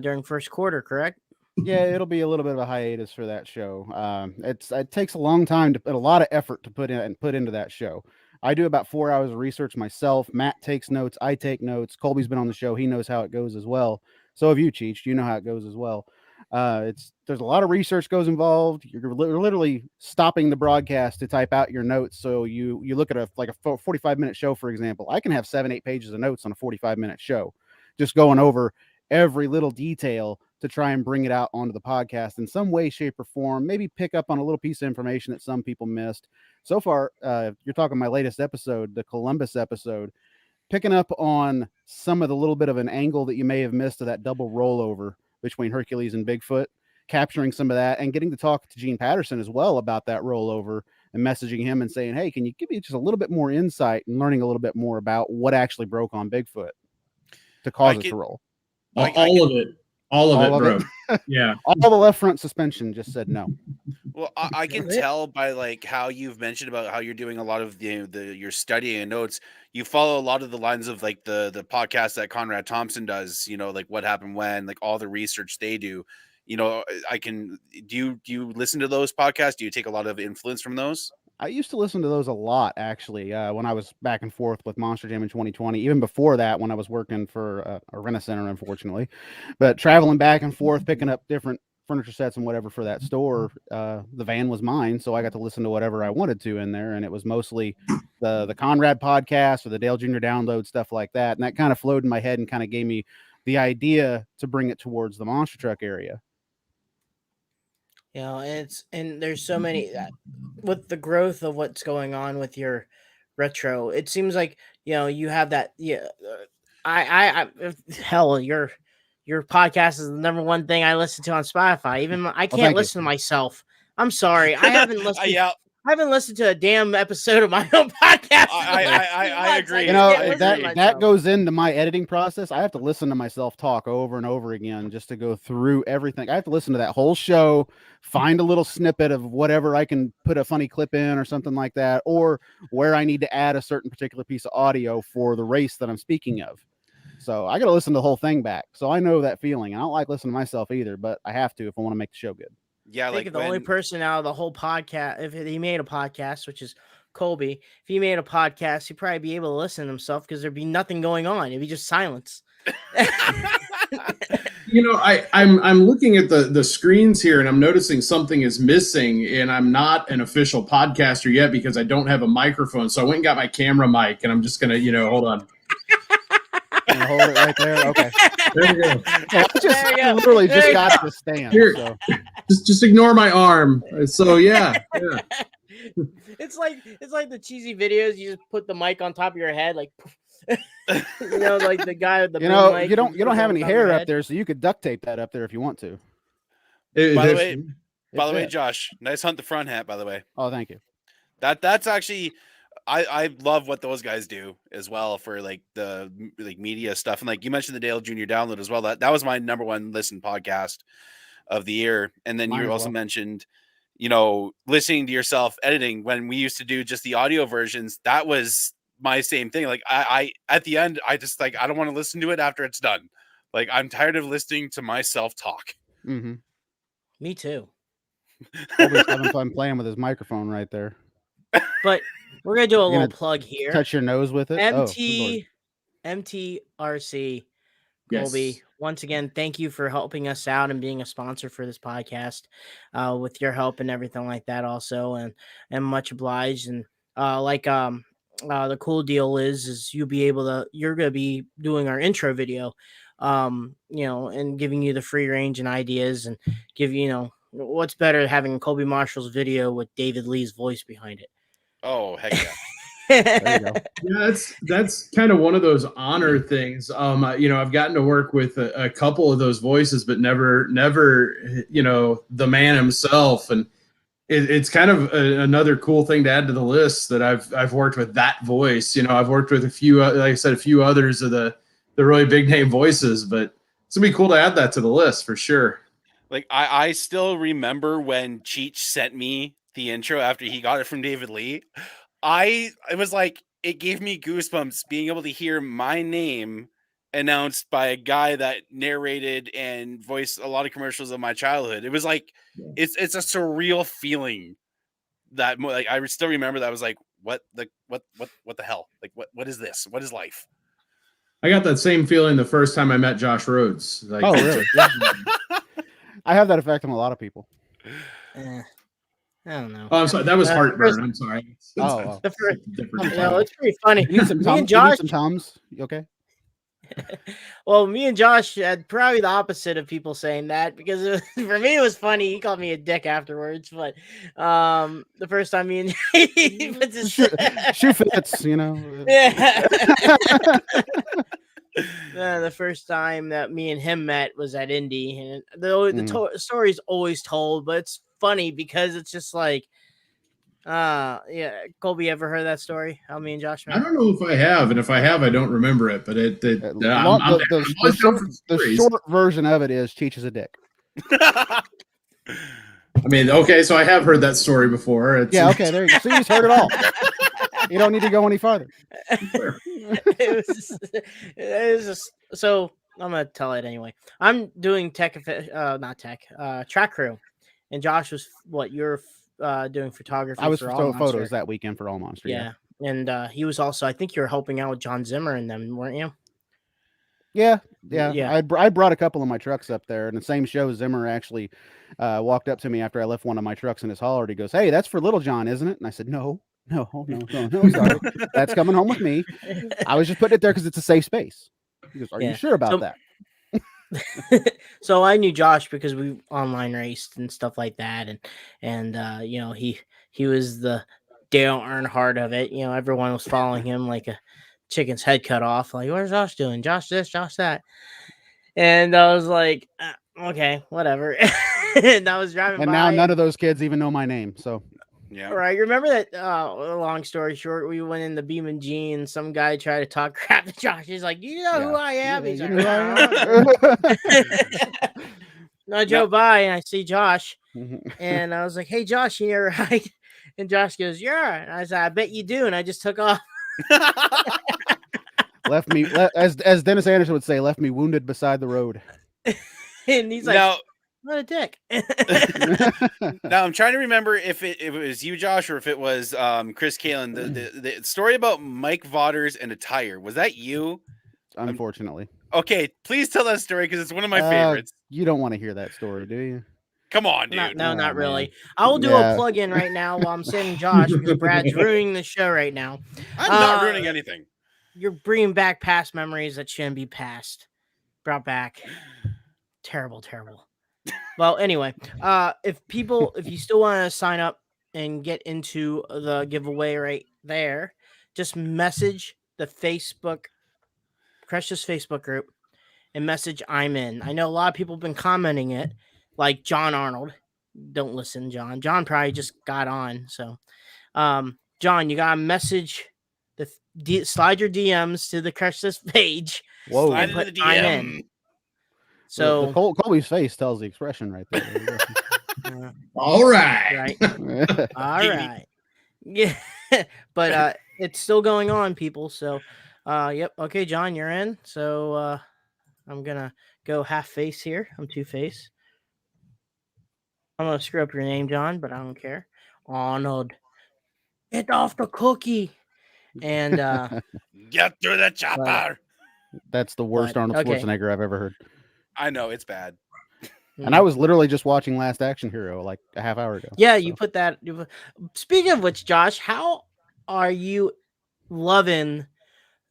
during first quarter, correct? Yeah, it'll be a little bit of a hiatus for that show. It takes a long time to put a lot of effort to put into that show. I do about 4 hours of research myself. Matt takes notes. I take notes. Colby's been on the show. He knows how it goes as well. So have you, Cheech. You know how it goes as well. There's a lot of research goes involved. You're literally stopping the broadcast to type out your notes. So you look at a 45-minute show, for example. I can have 7-8 pages of notes on a 45-minute show, just going over every little detail to try and bring it out onto the podcast in some way, shape, or form. Maybe pick up on a little piece of information that some people missed. So far, you're talking my latest episode, the Columbus episode, picking up on some of the little bit of an angle that you may have missed of that double rollover between Hercules and Bigfoot, capturing some of that and getting to talk to Gene Patterson as well about that rollover and messaging him and saying, hey, can you give me just a little bit more insight and learning a little bit more about what actually broke on Bigfoot to cause it to roll? all of it, bro. Yeah, all the left front suspension just said no. Well, I can tell by like how you've mentioned about how you're doing a lot of your studying and notes. You follow a lot of the lines of like the podcast that Conrad Thompson does. You know, like what happened when, like all the research they do. You know, do you listen to those podcasts? Do you take a lot of influence from those? I used to listen to those a lot, actually, when I was back and forth with Monster Jam in 2020. Even before that, when I was working for a Rent-A-Center, unfortunately. But traveling back and forth, picking up different furniture sets and whatever for that store, the van was mine, so I got to listen to whatever I wanted to in there, and it was mostly the Conrad podcast or the Dale Jr. Download, stuff like that. And that kind of flowed in my head and kind of gave me the idea to bring it towards the monster truck area. You know, and there's so many with the growth of what's going on with your retro. It seems like, you know, you have that. Yeah, I hell, your podcast is the number one thing I listen to on Spotify. Even I can't listen to myself. I'm sorry, I haven't listened. I haven't listened to a damn episode of my own podcast. I agree. You know, that goes into my editing process. I have to listen to myself talk over and over again just to go through everything. I have to listen to that whole show, find a little snippet of whatever I can put a funny clip in or something like that, or where I need to add a certain particular piece of audio for the race that I'm speaking of. So I got to listen to the whole thing back. So I know that feeling. I don't like listening to myself either, but I have to if I want to make the show good. Yeah, like the only person out of the whole podcast, if he made a podcast, which is Colby, if he made a podcast, he'd probably be able to listen to himself because there'd be nothing going on. It'd be just silence. You know, I'm looking at the screens here and I'm noticing something is missing, and I'm not an official podcaster yet because I don't have a microphone. So I went and got my camera mic, and I'm just gonna, hold on. Hold it right there. Okay. There we go. I literally just got to stand. Here, so. just ignore my arm. So yeah. It's like the cheesy videos. You just put the mic on top of your head, like you know, like the guy with the mic. You don't have any hair up there, so you could duct tape that up there if you want to. By the way, Josh, nice hunt the front hat. By the way. Oh, thank you. That's actually. I love what those guys do as well for like the media stuff. And like you mentioned the Dale Jr. Download as well. That was my number one listen podcast of the year. And then you also mentioned, listening to yourself editing when we used to do just the audio versions. That was my same thing. Like I at the end, I just like, I don't want to listen to it after it's done. Like I'm tired of listening to myself talk. Mm-hmm. Me too. Colby's having fun playing with his microphone right there. But we're gonna do a little plug here. Touch your nose with it. MTRC. Colby, once again, thank you for helping us out and being a sponsor for this podcast. With your help and everything like that, also, and much obliged. And the cool deal is you're gonna be doing our intro video, and giving you the free range and ideas, and give what's better than having Colby Marshall's video with David Lee's voice behind it. Oh, heck yeah. There you go. Yeah, that's kind of one of those honor things. I've gotten to work with a couple of those voices, but never, the man himself. And it's kind of another cool thing to add to the list that I've worked with that voice. You know, I've worked with a few, like I said, a few others of the really big name voices, but it's gonna be cool to add that to the list for sure. Like I still remember when Cheech sent me the intro after he got it from David Lee. It was like it gave me goosebumps being able to hear my name announced by a guy that narrated and voiced a lot of commercials of my childhood. It was like it's a surreal feeling that like I still remember that. I was like, what the hell? Like what is this? What is life? I got that same feeling the first time I met Josh Rhodes. Like, Oh, really? I have that effect on a lot of people. I don't know. Oh, I'm sorry. That was heartburn. first- I'm sorry. Oh, The first, Different. it's pretty funny. you need some Me and Tums? You need Josh, some Tums? You okay? well, me and Josh had probably the opposite of people saying that because for me it was funny. He called me a dick afterwards, but the first time me and he puts his Shoe fits, you know. yeah. The first time that me and him met was at Indy, and the story's always told, but it's funny because it's just like, yeah. Colby, ever heard that story? How me and Josh met? I don't know if I have, and if I have, I don't remember it. But The short version of it is Cheech is a dick. I mean, okay, so I have heard that story before. Yeah, okay, there you go. So you just heard it all. You don't need to go any farther. So I'm gonna tell it anyway. I'm doing track crew, and Josh was what you're doing photography. I was for throwing All Monster. photos that weekend for All Monster. Yeah, and he was also. I think you were helping out with John Zimmer and them, weren't you? Yeah. Yeah. I brought a couple of my trucks up there, and the same show Zimmer actually walked up to me after I left one of my trucks in his hauler. He goes, "Hey, that's for Little John, isn't it?" And I said, No, sorry, that's coming home with me. I was just putting it there because it's a safe space. He goes, "Are you sure about that?" So I knew Josh because we online raced and stuff like that, and you know, he was the Dale Earnhardt of it. You know, everyone was following him like a chicken's head cut off. Like, what's Josh doing? Josh this, Josh that. And I was like, okay, whatever. And I was driving and by. now none of those kids even know my name. So Yeah. Right. Remember that? Long story short, we went in the Beam and G, and some guy tried to talk crap to Josh. He's like, "You know who I am?" He's like, "No, I drove by and I see Josh, and I was like, "Hey, Josh, you never ride?" And Josh goes, "Yeah." And I said, "I bet you do." And I just took off. left me, as Dennis Anderson would say, left me wounded beside the road. And he's like, Now, "What a dick." now I'm trying to remember if it was you, Josh, or if it was Chris Kalin. The story about Mike Vaughters and a tire, was that you? Unfortunately. Okay, please tell that story because it's one of my favorites. You don't want to hear that story, do you? Come on, dude. Not really. I will do a plug in right now while I'm saving Josh because Brad's ruining the show right now. I'm not ruining anything. You're bringing back past memories that shouldn't be past. Brought back. Terrible. Well, anyway, if you still want to sign up and get into the giveaway right there, just message the Crush's Facebook group and message I'm in. I know a lot of people have been commenting it, like John Arnold. Don't listen, John. John probably just got on. So, John, you got to message slide your DMs to the Crush's page. Whoa. Slide into the I'm DM. in. So Colby's face tells the expression right there. All right. All right. Yeah. But it's still going on, people. So yep. Okay, John, you're in. So I'm gonna go half face here. I'm two face. I'm gonna screw up your name, John, but I don't care. Arnold. Get off the cookie. And Get through the chopper. That's the worst Arnold okay. Schwarzenegger I've ever heard. I know it's bad. And I was literally just watching Last Action Hero like a half hour ago. Yeah, you put that. Speaking of which, Josh, how are you loving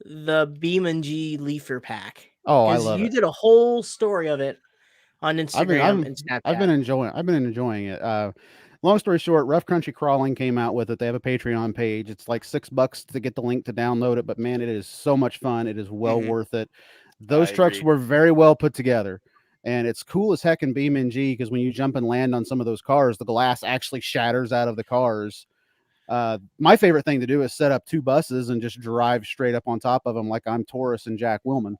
the Beam and G Leafer pack? Oh, I love it. You did a whole story of it on Instagram and Snapchat. I've been enjoying it. Long story short, Rough Country Crawling came out with it. They have a Patreon page. It's like $6 to get the link to download it, but man, it is so much fun. It is well worth it. Those trucks were very well put together. And it's cool as heck in BeamNG because when you jump and land on some of those cars, the glass actually shatters out of the cars. My favorite thing to do is set up 2 buses and just drive straight up on top of them like I'm Taurus and Jack Willman.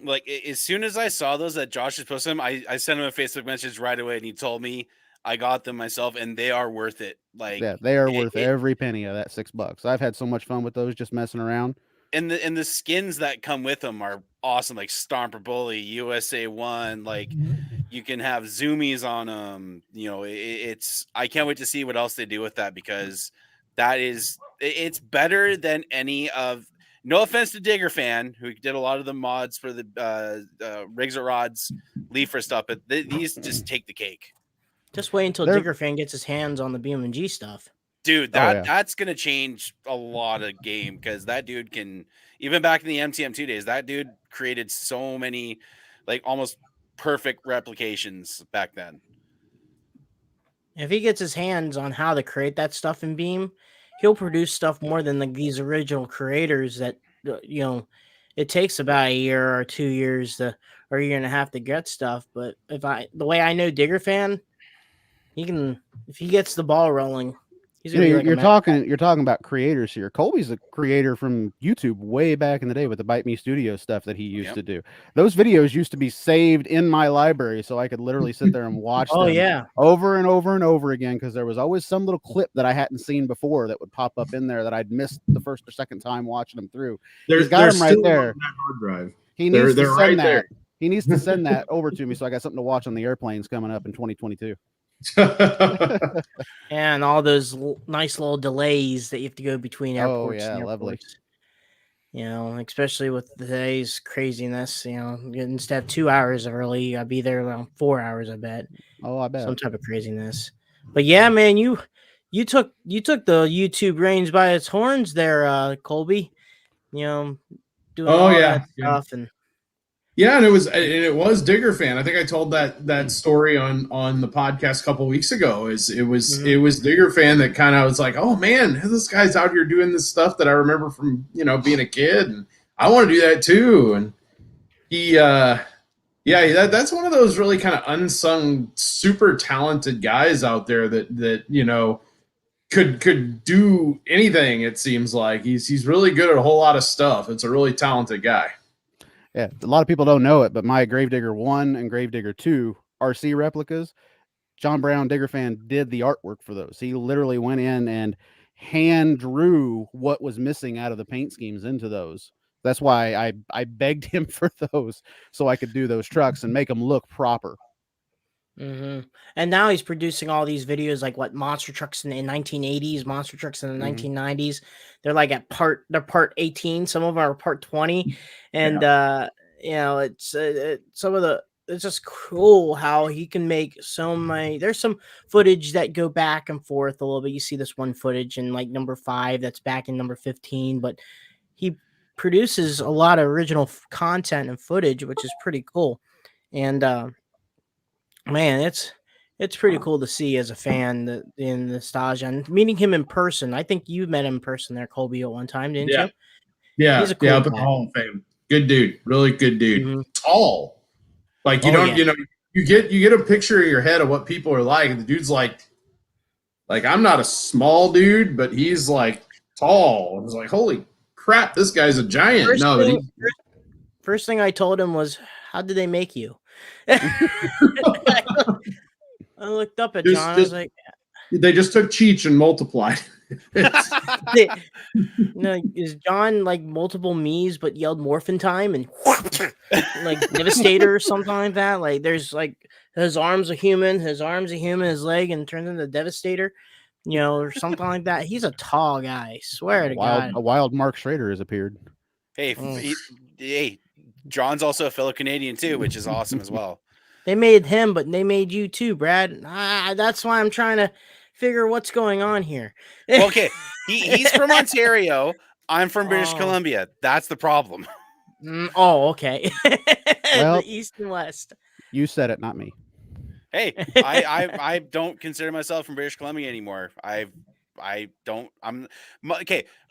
Like as soon as I saw those that Josh had posted them, I sent him a Facebook message right away, and he told me I got them myself, and they are worth it. Like, yeah, they are worth every penny of that $6. I've had so much fun with those just messing around. And the skins that come with them are awesome, like Stomper Bully, USA One. Like you can have zoomies on them. You know, it's I can't wait to see what else they do with that, because it's better than any of. No offense to Digger Fan, who did a lot of the mods for the Rigs or Rods Leafer stuff, but these just take the cake. Just wait until Digger Fan gets his hands on the BeamNG stuff. Dude, that's going to change a lot of game, because that dude can, even back in the MTM2 days, that dude created so many, like, almost perfect replications back then. If he gets his hands on how to create that stuff in Beam, he'll produce stuff more than like these original creators that, you know, it takes about a year or 2 years or a year and a half to get stuff. But the way I know Digger Fan, he can, if he gets the ball rolling, he's gonna you're talking about creators here. Colby's a creator from YouTube way back in the day with the Bite Me Studio stuff that he used to do. Those videos used to be saved in my library, so I could literally sit there and watch them over and over and over again, because there was always some little clip that I hadn't seen before that would pop up in there that I'd missed the first or second time watching them through. He's got them right there. On that hard drive. He needs to send that. He needs to send that over to me so I got something to watch on the airplanes coming up in 2022. And all those nice little delays that you have to go between airports. Oh, yeah, and airports. lovely. You know, especially with today's craziness, you know, instead of 2 hours early, I'll be there around 4 hours, I bet. Oh, I bet. Some type of craziness. But yeah, man, you took the YouTube reins by its horns there, Colby. You know, doing all that stuff and and it was Digger Fan. I think I told that story on the podcast a couple weeks ago. It was Digger Fan that kind of was like, oh man, this guy's out here doing this stuff that I remember from, you know, being a kid, and I want to do that too. And he that's one of those really kind of unsung, super talented guys out there that you know could do anything. It seems like he's really good at a whole lot of stuff. It's a really talented guy. Yeah, a lot of people don't know it, but my Gravedigger 1 and Gravedigger 2 RC replicas, John Brown, Digger Fan, did the artwork for those. He literally went in and hand drew what was missing out of the paint schemes into those. That's why I begged him for those so I could do those trucks and make them look proper. Mm-hmm. And now he's producing all these videos like what monster trucks in the 1980s, monster trucks in the 1990s. They're like part 18. Some of them are part 20. And, you know, it's just cool how he can make so many. There's some footage that go back and forth a little bit. You see this one footage in like number 5 that's back in number 15, but he produces a lot of original content and footage, which is pretty cool. And, man, it's pretty cool to see as a fan in nostalgia and meeting him in person. I think you met him in person there, Colby, at one time, didn't you? Yeah, he's a cool up at the Hall of Fame. Good dude, really good dude. Mm-hmm. Tall, like you know, you get a picture in your head of what people are like, and the dude's like I'm not a small dude, but he's like tall. I was like, holy crap, this guy's a giant. First thing I told him was, how did they make you? I looked up at John. I was like, they just took Cheech and multiplied. No, is John like multiple me's but yelled morphin time and like Devastator or something like that? Like there's like his arm's a human, his leg and turns into Devastator, you know, or something like that. He's a tall guy. I swear to God. A wild Mark Schrader has appeared. Hey, John's also a fellow Canadian too, which is awesome as well. They made him, but they made you too, Brad. That's why I'm trying to figure what's going on here. Okay, he's from Ontario. I'm from British Columbia. That's the problem. Okay. Well, the East and West. You said it, not me. Hey, I don't consider myself from British Columbia anymore. My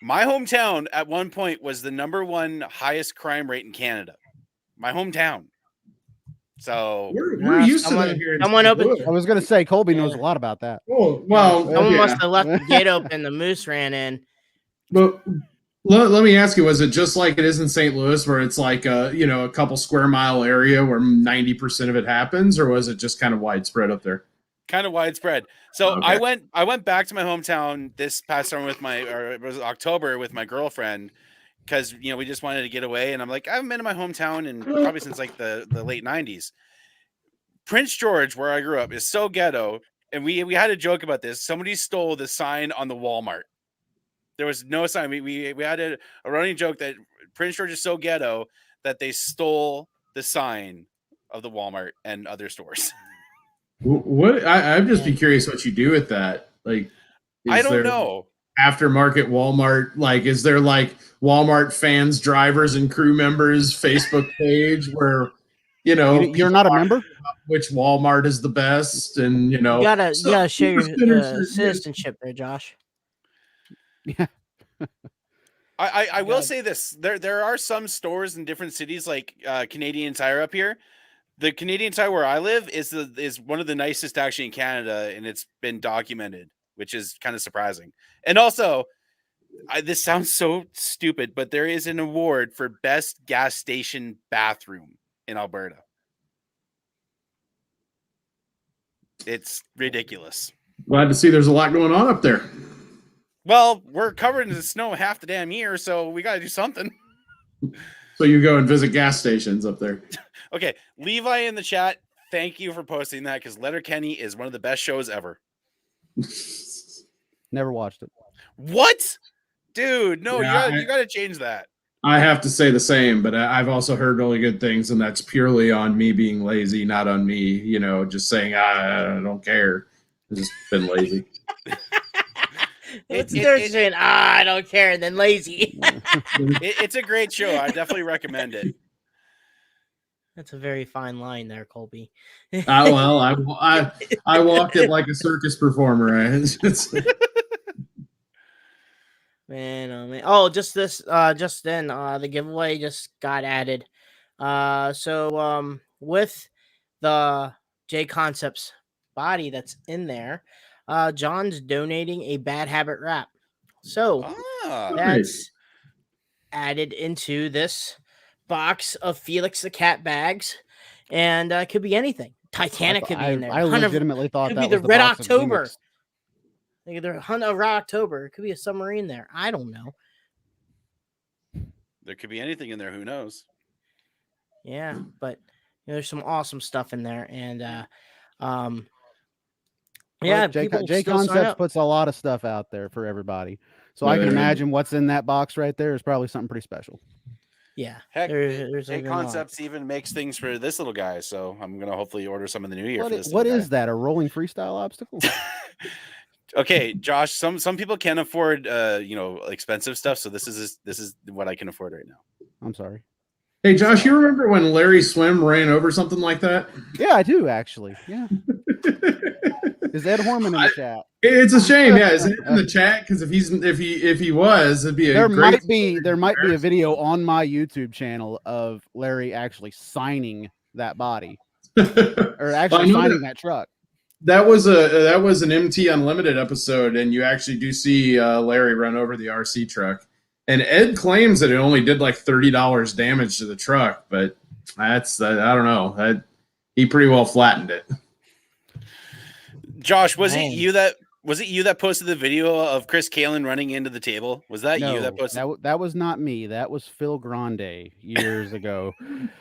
hometown at one point was the #1 highest crime rate in Canada. My hometown. So We're used to that here. Someone opened. I was gonna say Colby knows a lot about that. Oh well, Someone yeah. must have left the gate open. The moose ran in. But let me ask you: was it just like it is in St. Louis, where it's like a couple square mile area where 90% of it happens, or was it just kind of widespread up there? kind of widespread. So Okay. I went back to my hometown this past summer it was October with my girlfriend because we just wanted to get away, and I'm like, I haven't been to my hometown in probably since like the late 90s. Prince George, where I grew up, is so ghetto, and we had a joke about this. Somebody stole the sign on the Walmart. There was no sign. We had a running joke that Prince George is so ghetto that they stole the sign of the Walmart and other stores. What I'd just be curious what you do with that. Like, I is don't there know. aftermarket Walmart? Like, is there like Walmart fans, drivers, and crew members Facebook page where You're not a member? which Walmart is the best, and You gotta share your Centers- citizenship there, Josh. Yeah. I will say this: there are some stores in different cities, like Canadian Tire up here. The Canadian Tire where I live is one of the nicest actually in Canada, and it's been documented, which is kind of surprising. And also, this sounds so stupid, but there is an award for best gas station bathroom in Alberta. It's ridiculous. Glad to see there's a lot going on up there. Well, we're covered in the snow half the damn year, so we got to do something. So you go and visit gas stations up there. Okay, Levi in the chat, thank you for posting that because Letterkenny is one of the best shows ever. Never watched it. What? Dude, no, Yeah, you got to change that. I have to say the same, but I've also heard really good things, and that's purely on me being lazy, not on me, just saying I don't care. I've just been lazy. What's the difference between I don't care and then lazy? It's a great show. I definitely recommend it. That's a very fine line there, Colby. Well, I walked it like a circus performer. Man, oh man. Oh, just then, the giveaway just got added. So with the J Concepts body that's in there, John's donating a Bad Habit wrap. So that's added into this box of Felix the Cat bags, and it could be anything. Titanic could be in there. I legitimately thought could that be was the Red box of October. gimmicks. They're Hunt of Red October. It could be a submarine there. I don't know. There could be anything in there. Who knows? Yeah, but there's some awesome stuff in there, and yeah, J people still sign Concepts up. puts a lot of stuff out there for everybody. So I can imagine what's in that box right there is probably something pretty special. Yeah, Heck, there's J even a lot. Concepts even makes things for this little guy, so I'm gonna hopefully order some in the new year. For this What little is that? A rolling freestyle obstacle? Okay, Josh. Some people can't afford expensive stuff, so this is what I can afford right now. I'm sorry. Hey, Josh, you remember when Larry Swim ran over something like that? Yeah, I do actually. Yeah. Is Ed Horman in the chat? It's a shame. Yeah, is it in the chat? Because if he was, it'd be a There great might be a video on my YouTube channel of Larry actually signing that body or actually signing that truck. That was an MT Unlimited episode, and you actually do see Larry run over the RC truck. And Ed claims that it only did like $30 damage to the truck, but I don't know. He pretty well flattened it. Josh, was it you that posted the video of Chris Kalin running into the table? Was that you that posted? That was not me. That was Phil Grande years ago.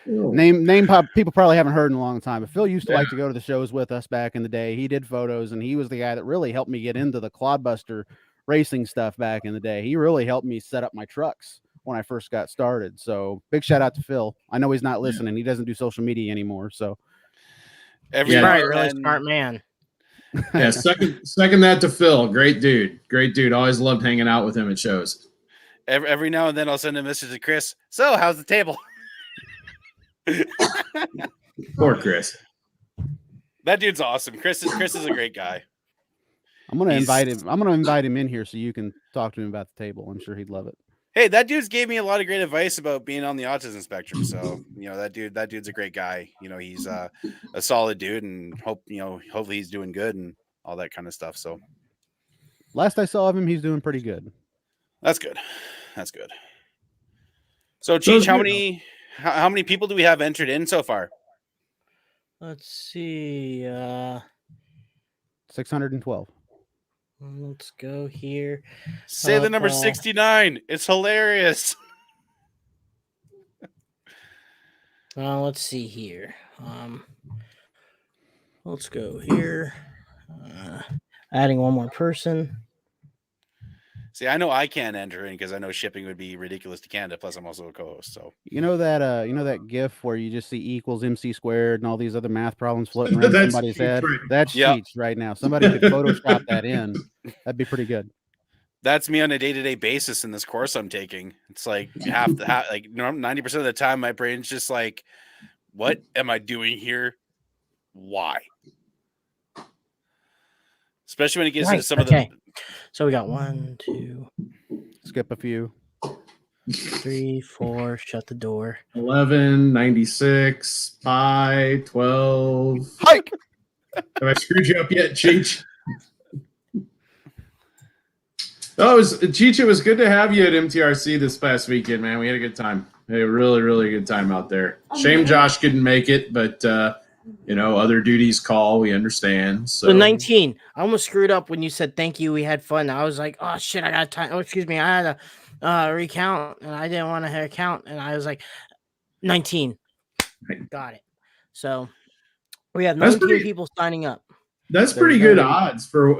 Name people probably haven't heard in a long time, but Phil used to like to go to the shows with us back in the day. He did photos, and he was the guy that really helped me get into the Clodbuster racing stuff back in the day. He really helped me set up my trucks when I first got started. So big shout out to Phil. I know he's not listening. He doesn't do social media anymore. So Really smart man. Yeah, second that to Phil. Great dude. Always loved hanging out with him at shows. Every now and then I'll send a message to Chris. So how's the table? Poor Chris. That dude's awesome. Chris is a great guy. I'm gonna invite him in here so you can talk to him about the table. I'm sure he'd love it. Hey, that dude's gave me a lot of great advice about being on the autism spectrum. So, that dude's a great guy. He's a solid dude, and hopefully he's doing good and all that kind of stuff. So Last I saw of him, he's doing pretty good. that's good. That's good. So, Cheech, how many people do we have entered in so far? Let's see. 612. Let's go here. Say the number 69. It's hilarious. Let's see here. Let's go here. Adding one more person. See, I know I can't enter in because I know shipping would be ridiculous to Canada. Plus, I'm also a co-host. So that GIF where you just see equals MC squared and all these other math problems floating around That's somebody's Cheech head. right That's Yep. Cheech right now. Somebody could Photoshop that in. That'd be pretty good. that's me on a day-to-day basis in this course I'm taking. It's like 90% of the time, my brain's just like, "What am I doing here? Why?" Especially when it gets into some of the. So we got 1, 2, Skip a few. 3, 4. Shut the door. 11, 96, pi, 12. Hike. Have I screwed you up yet, Cheech? Cheech, it was good to have you at MTRC this past weekend, man. We had a good time. We had a really, really good time out there. Shame Josh couldn't make it, but other duties call. We understand. So 19. I almost screwed up when you said thank you. We had fun. I was like, oh shit, I got time. Oh, excuse me. I had a recount and I didn't want to recount. And I was like, 19. Got it. So we have 19 people signing up. That's pretty good odds for.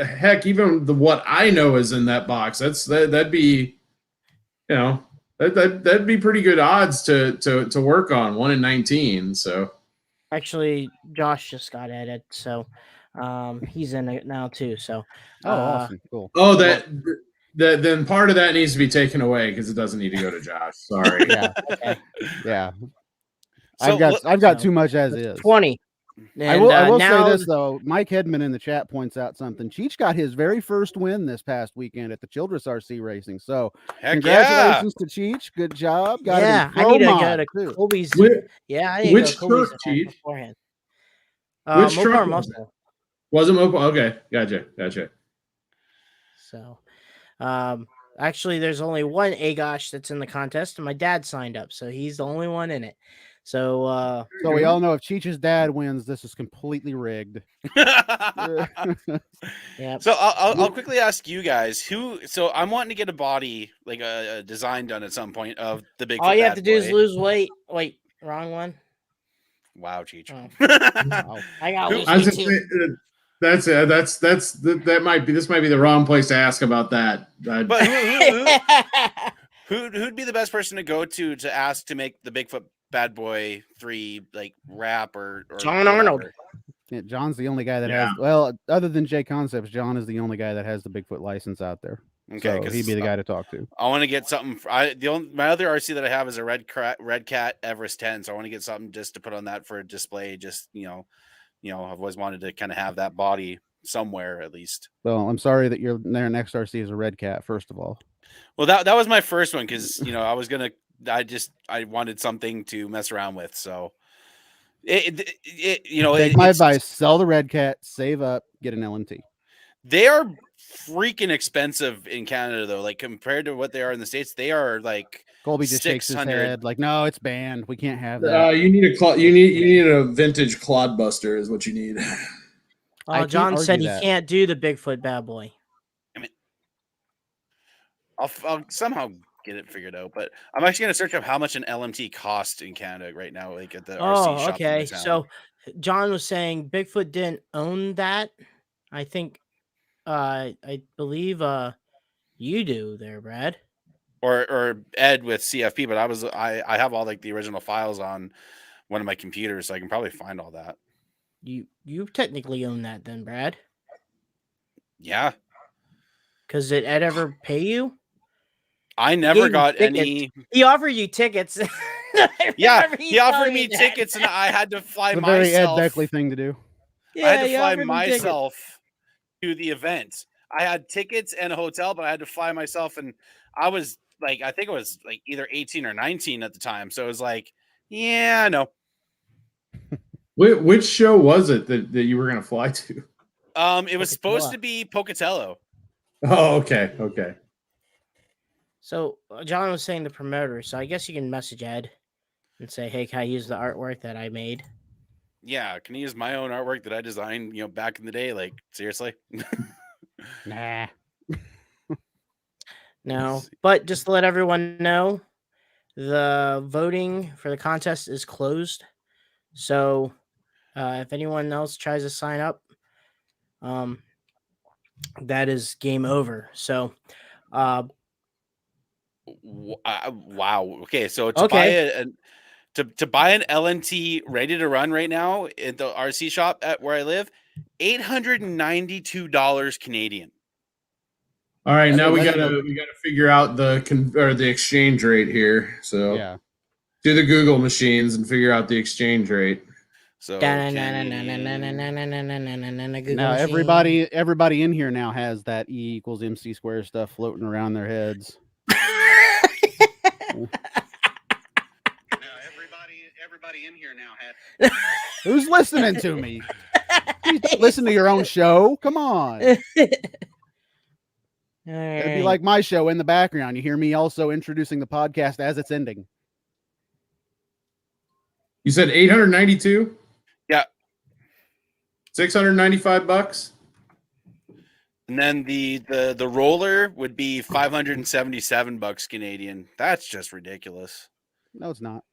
Heck, even what I know is in that box. That'd be, that'd be pretty good odds to work on. 1 in 19. So actually, Josh just got added, so he's in it now too. So awesome, cool. Oh, then part of that needs to be taken away because it doesn't need to go to Josh. Sorry. Yeah, okay. Yeah. So, I've got too much as is. 20. And, I will now, say this though. Mike Hedman in the chat points out something. Cheech got his very first win this past weekend at the Childress RC Racing. So congratulations to Cheech. Good job. I need to go to Colby's. I need which to go to Colby's truck, Cheech? beforehand. Which truck Muscle. Was it Mopar? Okay, gotcha. So, actually, there's only one Agosh that's in the contest, and my dad signed up, so he's the only one in it. So we all know if Cheech's dad wins, this is completely rigged. yeah. So I'll quickly ask you guys So I'm wanting to get a body, like a design done at some point of the big. All you have to do is lose weight. Wait, wrong one. Wow, Cheech. Oh. Wow. I got to lose I was weight gonna too. say, that might be the wrong place to ask about that. But who'd be the best person to go to ask to make the Bigfoot Bad Boy 3 like wrap or John Arnold? Yeah, John's the only guy that has. Well, other than J Concepts, John is the only guy that has the Bigfoot license out there. Okay, so he'd be the guy to talk to. I want to get something. My other RC that I have is a Red Cat Everest 10, so I want to get something just to put on that for a display. Just I've always wanted to kind of have that body somewhere at least. Well, I'm sorry that your next RC is a Red Cat. First of all, well that was my first one because I wanted something to mess around with. So take my advice: sell the Red Cat, save up, get an LMT. They are freaking expensive in Canada, though. Like compared to what they are in the States, they are like Colby just shakes his head, like, "No, it's banned. We can't have that." You need a vintage Clodbuster, is what you need. John said he can't do the Bigfoot Bad Boy. I mean, I'll somehow get it figured out, but I'm actually gonna search up how much an LMT costs in Canada right now, like at the RC shop. Okay. So John was saying Bigfoot didn't own that. I think. I believe you do there, Brad. Or Ed with CFP, but I have all like the original files on one of my computers, so I can probably find all that. You technically own that then, Brad. Yeah. Because did Ed ever pay you? I never got any. He offered you tickets. Yeah, he offered me tickets, and I had to fly myself. Very Ed Beckley thing to do. Yeah, I had to fly myself to the event. I had tickets and a hotel, but I had to fly myself, and I was like I think it was like either 18 or 19 at the time. So it was like, yeah, no. Which show was it that you were going to fly to? It was supposed to be Pocatello. Oh, okay. So John was saying the promoter, so I guess you can message Ed and say, "Hey, can I use the artwork that I made?" Yeah, can I use my own artwork that I designed, back in the day? Like, seriously? Nah. No, but just to let everyone know, the voting for the contest is closed. So if anyone else tries to sign up, that is game over. So wow. Okay, so to buy an LNT ready to run right now at the RC shop at where I live, $892 Canadian. All right, now we gotta figure out the exchange rate here. So Yeah. do the Google machines and figure out the exchange rate. So Now everybody in here now has that E equals MC square stuff floating around their heads. Everybody in here now has. Who's listening to me? You don't listen to your own show. Come on. It'd be like my show in the background. You hear me also introducing the podcast as it's ending. You said 892? Yeah. $695? And then the roller would be $577 Canadian. That's just ridiculous. No, it's not.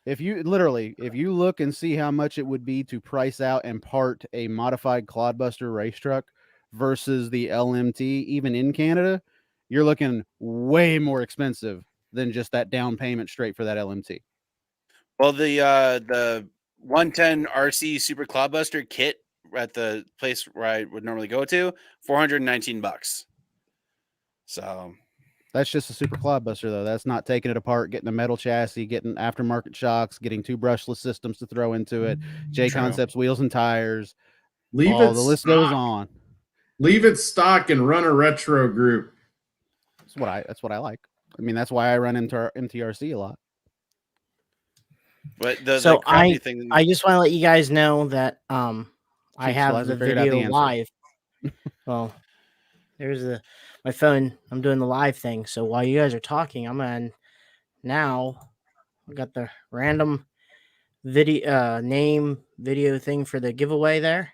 If you look and see how much it would be to price out and part a modified Clodbuster race truck versus the LMT, even in Canada, you're looking way more expensive than just that down payment straight for that LMT. Well, the 110 RC Super Clodbuster kit at the place where I would normally go to, $419. So that's just a Super Clodbuster, though. That's not taking it apart, getting a metal chassis, getting aftermarket shocks, getting 2 brushless systems to throw into it, J Concepts wheels and tires. The list goes on. Leave it stock and run a retro group. That's what I like. I mean, that's why I run into MTRC a lot. But I just want to let you guys know that I have the video live. Well, there's my phone. I'm doing the live thing. So while you guys are talking, I'm on now. I got the random video name video thing for the giveaway there.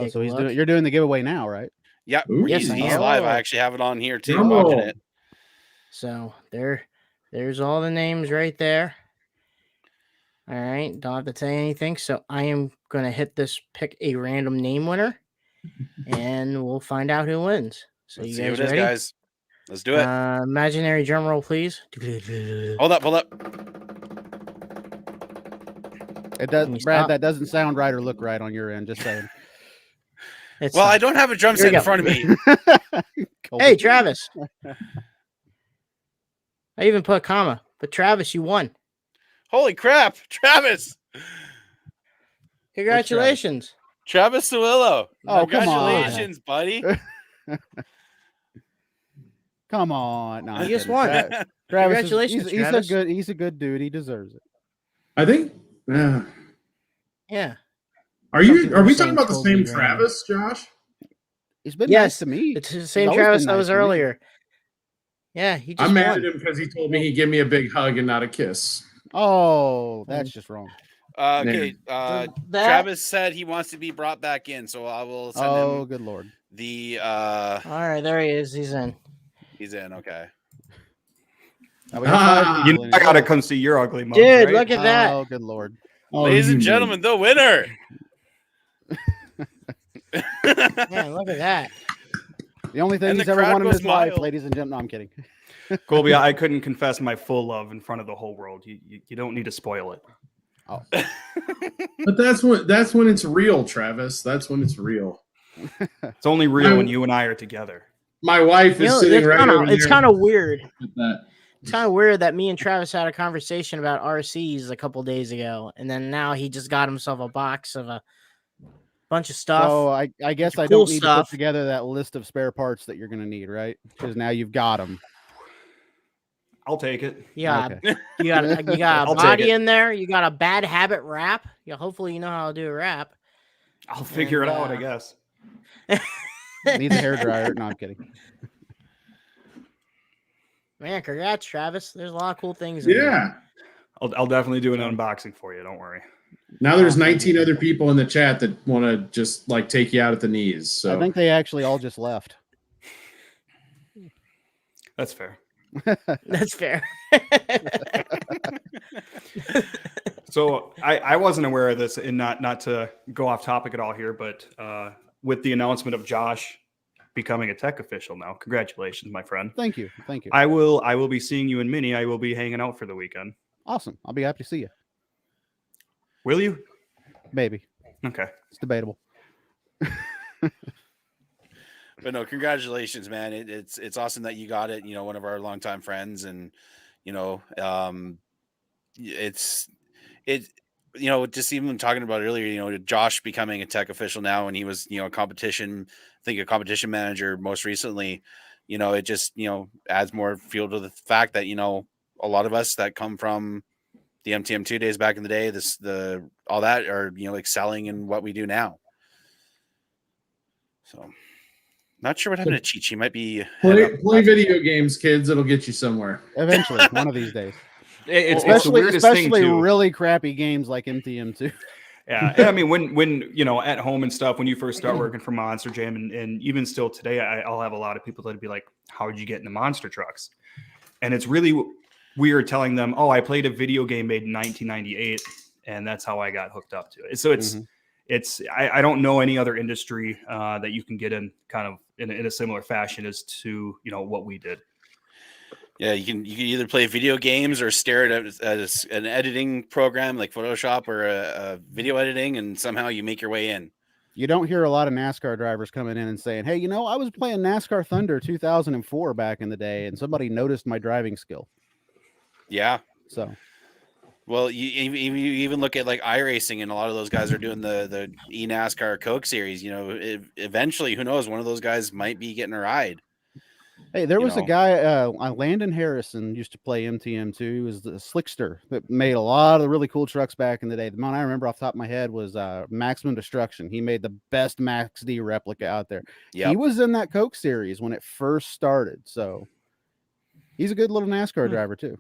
So you're doing the giveaway now, right? Yeah. He's live. I actually have it on here too. I'm watching it. So there's all the names right there. All right, don't have to say anything. So I am going to pick a random name winner, and we'll find out who wins. So Let's you see guys who it is, ready? guys. Let's do it. Imaginary drum roll, please. Hold up. It does, Brad. That doesn't sound right or look right on your end. Just saying. I don't have a drum set in front of me. Hey, Travis. I even put a comma, but Travis, you won. Holy crap, Travis! Congratulations, Travis Cirillo. Oh, congratulations, buddy. Come on. No, you just won. Travis Congratulations, Travis. He's a good dude. He deserves it. I think. Yeah. Are we talking about the same Travis, Josh? He's been nice to me. It's the same Travis that was earlier. Yeah, he just I'm mad won. at him because he told me he'd give me a big hug and not a kiss. Oh, that's just wrong. Okay. Travis said he wants to be brought back in, so I will send him. Oh, good Lord. All right, there he is. He's in. He's in. Okay. You know, I gotta come see your ugly mug, dude. right? Look at that. Oh, good Lord. Ladies and gentlemen, the winner. Man, look at that. The only thing he's ever wanted in his life, ladies and gentlemen. No, I'm kidding. Colby, I couldn't confess my full love in front of the whole world. You don't need to spoil it. Oh. But that's when it's real, Travis. That's when it's real. It's only real when you and I are together. My wife is sitting right over there. It's kind of weird. It's kind of weird that me and Travis had a conversation about RCs a couple days ago, and then now he just got himself a box of a bunch of stuff. So I guess I don't need to put together that list of spare parts that you're going to need, right? Because now you've got them. I'll take it. Yeah, Okay. you got a I'll take body it. in there. You got a bad habit rap. Yeah, hopefully you know how to do a rap. I'll figure And, it out, I guess. Needs a hairdryer. No, I'm kidding. Man, congrats, Travis. There's a lot of cool things. in there. Yeah. I'll definitely do an unboxing for you. Don't worry. Now there's Awesome. 19 other people in the chat that want to just like take you out at the knees. So I think they actually all just left. That's fair. That's fair. So I wasn't aware of this, and not to go off topic at all here, but with the announcement of Josh becoming a tech official now, congratulations, my friend. Thank you. Thank you. I will be seeing you in Mini. I will be hanging out for the weekend. Awesome. I'll be happy to see you. Will you? Maybe. Okay. It's debatable. But no, congratulations, man. It's awesome that you got it. You know, one of our longtime friends, and you know, you know, just even talking about it earlier, you know, Josh becoming a tech official now, and he was, you know, a competition manager most recently. You know, it just, you know, adds more fuel to the fact that, you know, a lot of us that come from the MTM2 days back in the day, all that are, you know, excelling in what we do now. So not sure what happened to Cheech. He might be play video games, kids. It'll get you somewhere. Eventually, one of these days. It's the weirdest thing Especially too. really crappy games like MTM2. Yeah, I mean, when you know, at home and stuff, when you first start working for Monster Jam, and even still today, I'll have a lot of people that'd be like, "How did you get into monster trucks?" And it's really weird telling them, "Oh, I played a video game made in 1998, and that's how I got hooked up to it." So I don't know any other industry that you can get in kind of in a similar fashion as to, you know, what we did. Yeah, you can either play video games or stare at an editing program like Photoshop or a video editing, and somehow you make your way in. You don't hear a lot of NASCAR drivers coming in and saying, "Hey, you know, I was playing NASCAR Thunder 2004 back in the day, and somebody noticed my driving skill." Yeah. So, Well, you even look at like iRacing, and a lot of those guys are doing the eNASCAR Coke series. You know, eventually, who knows, one of those guys might be getting a ride. hey, there You was a know. guy, Landon Harrison, used to play MTM2. He was the slickster that made a lot of the really cool trucks back in the day. The one I remember off the top of my head was Maximum Destruction. He made the best Max D replica out there. Yeah. He was in that Coke series when it first started. So he's a good little NASCAR driver too.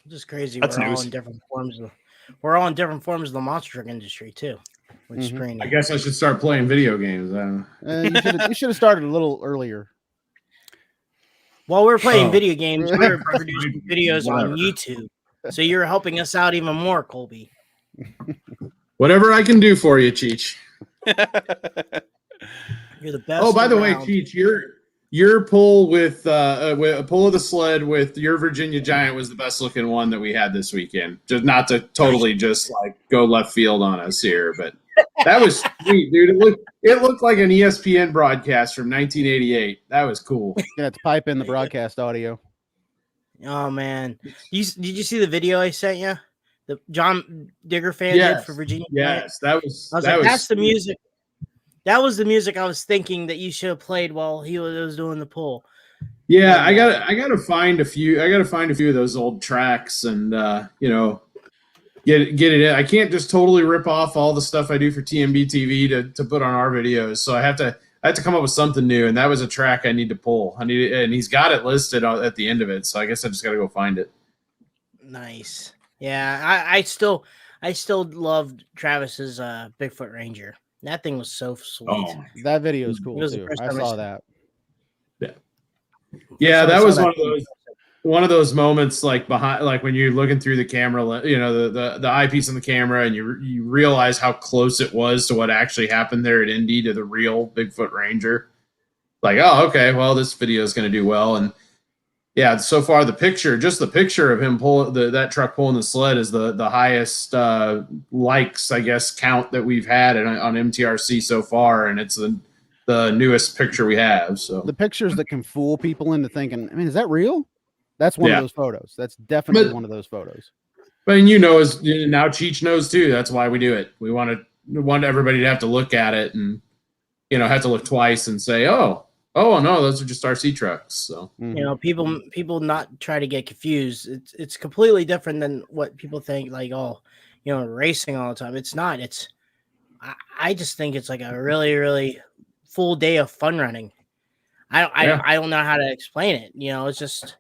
Just crazy. That's We're all news. in different forms. We're all in different forms of the monster truck industry too, which is pretty I neat. guess I should start playing video games. You should have started a little earlier. While we're playing Oh. video games, we're producing videos Whatever. on YouTube. So you're helping us out even more, Colby. Whatever I can do for you, Cheech. You're the best. Oh, by the way, around. Cheech, your pull with a pull of the sled with your Virginia Giant was the best looking one that we had this weekend. Just not to totally just like go left field on us here, but that was sweet, dude. It looked like an ESPN broadcast from 1988. That was cool. You have to pipe in the broadcast audio. Oh man, did you see the video I sent you? The John Digger fan Yes. did for Virginia. Giant? Yes, that was I was that like, was that's the music. That was the music I was thinking that you should have played while he was doing the pull. Yeah, I gotta find a few. I gotta find a few of those old tracks and you know, get it in. I can't just totally rip off all the stuff I do for TMB TV to put on our videos. So I have to come up with something new, and that was a track I need to pull. And he's got it listed at the end of it. So I guess I just gotta go find it. Nice. Yeah, I still loved Travis's Bigfoot Ranger. That thing was so sweet. Oh, That video is cool It was the too. first I time I saw saw- that. yeah, I that saw was that one of those moments like behind, like when you're looking through the camera, you know, the eyepiece on the camera, and you realize how close it was to what actually happened there at Indy to the real Bigfoot Ranger. Like, oh, okay, well, this video is going to do well. And yeah, so far the picture of him that truck pulling the sled is the highest likes, I guess, count that we've had on MTRC so far, and it's the newest picture we have. So The pictures that can fool people into thinking, I mean, is that real? That's one Yeah. of those photos. That's definitely But- one of those photos. But now Cheech knows too. That's why we do it. We want everybody to have to look at it and, you know, have to look twice and say, oh, Oh no, those are just RC trucks. So You know, people not try to get confused. It's completely different than what people think. Like, oh, you know, racing all the time. It's not. I just think it's like a really, really full day of fun running. I don't know how to explain it. You know, it's just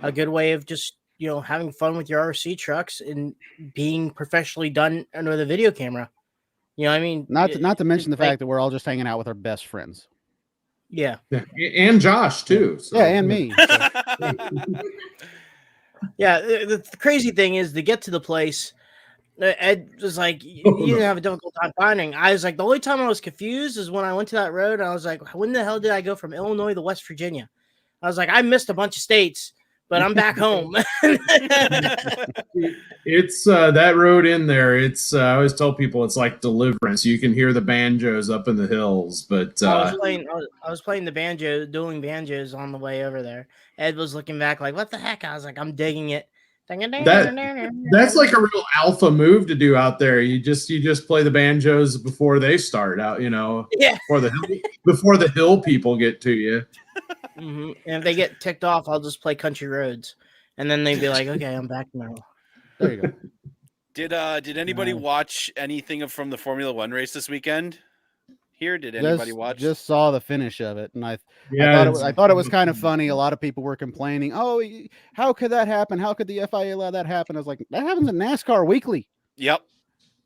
a good way of just, you know, having fun with your RC trucks and being professionally done under the video camera. You know what I mean? Not to mention the like- fact that we're all just hanging out with our best friends. Yeah. and Josh too. So. Yeah, and me. So, Yeah. The crazy thing is to get to the place, Ed was like, you didn't have a difficult time finding. I was like, the only time I was confused is when I went to that road. And I was like, when the hell did I go from Illinois to West Virginia? I was like, I missed a bunch of states, but I'm back home. It's that road in there. It's I always tell people it's like Deliverance. You can hear the banjos up in the hills, but I was playing the banjo, dueling banjos on the way over there. Ed was looking back like, what the heck? I was like, I'm digging it. that's like a real alpha move to do out there. You just play the banjos before they start out. You know, Yeah. before the hill people get to you. Mm-hmm. And if they get ticked off, I'll just play Country Roads, and then they'd be like, okay, I'm back now. there you go. Did anybody watch anything from the Formula One race this weekend? Here, did anybody watch? Just saw the finish of it, and I Yeah, thought it was kind of funny. A lot of people were complaining, "Oh, how could that happen? How could the FIA allow that happen?" I was like, "That happens in NASCAR weekly. Yep.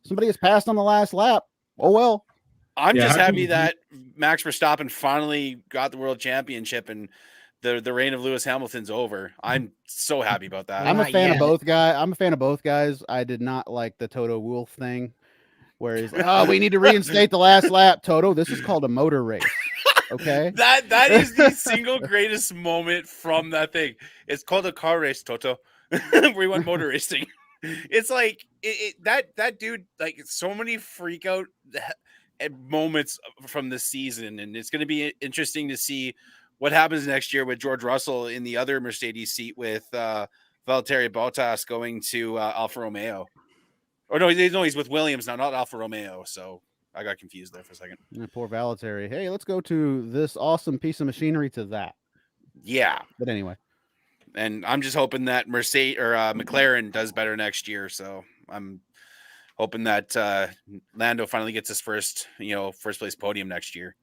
Somebody has passed on the last lap. Oh well." I'm Yeah, just how can happy you- that Max Verstappen finally got the world championship and the reign of Lewis Hamilton's over. I'm so happy about that. I'm a Not fan of yet. both guys. I'm a fan of both guys. I did not like the Toto Wolff thing, where he's like, "Oh, we need to reinstate the last lap." Toto, this is called a motor race. Okay. That is the single greatest moment from that thing. It's called a car race, Toto. We went motor racing. It's like that dude, like so many freak out moments from this season, and it's going to be interesting to see what happens next year with George Russell in the other Mercedes seat with Valtteri Bottas going to Alfa Romeo. Or no, he's with Williams now, not Alfa Romeo. So I got confused there for a second. Yeah, poor Valtteri. Hey, let's go to this awesome piece of machinery to that. Yeah, But anyway, and I'm just hoping that Mercedes or McLaren does better next year. So I'm hoping that Lando finally gets his first place podium next year.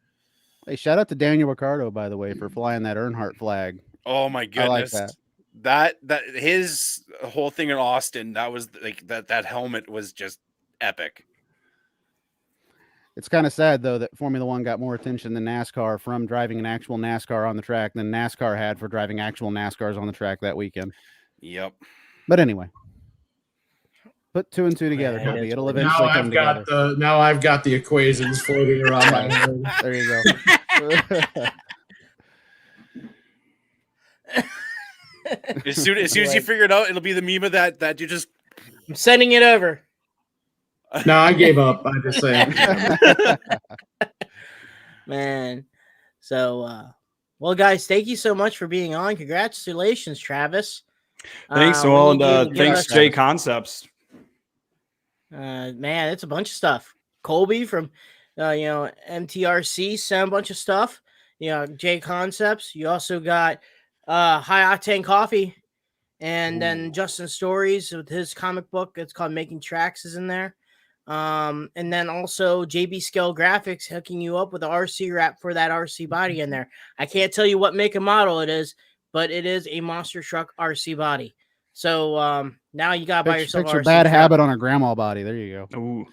hey, shout out to Daniel Ricciardo, by the way, for flying that Earnhardt flag. Oh my goodness. I like that. That his whole thing in Austin, that was like that helmet was just epic. It's kind of sad, though, that Formula One got more attention than NASCAR from driving an actual NASCAR on the track than NASCAR had for driving actual NASCARs on the track that weekend. Yep. But anyway, put two and two together, Yeah, Kobe. it's It'll weird. eventually come together. now I've got the equations floating around my head. There you go. As soon as you figure it out, it'll be the meme of that you just I'm sending it over. No, I gave up. I just say. Man. So, well, guys, thank you so much for being on. Congratulations, Travis. Thanks, we all, need and you to give thanks, us- J Concepts. Man, it's a bunch of stuff. Colby from, MTRC sent a bunch of stuff. J Concepts. You also got High Octane Coffee, and then Justin Stories with his comic book. It's called Making Tracks is in there. And then also JB Scale Graphics hooking you up with the RC wrap for that RC body in there. I can't tell you what make and model it is, but it is a monster truck RC body. So now you got to buy yourself Picture RC bad truck. habit on a grandma body. There you go. Ooh.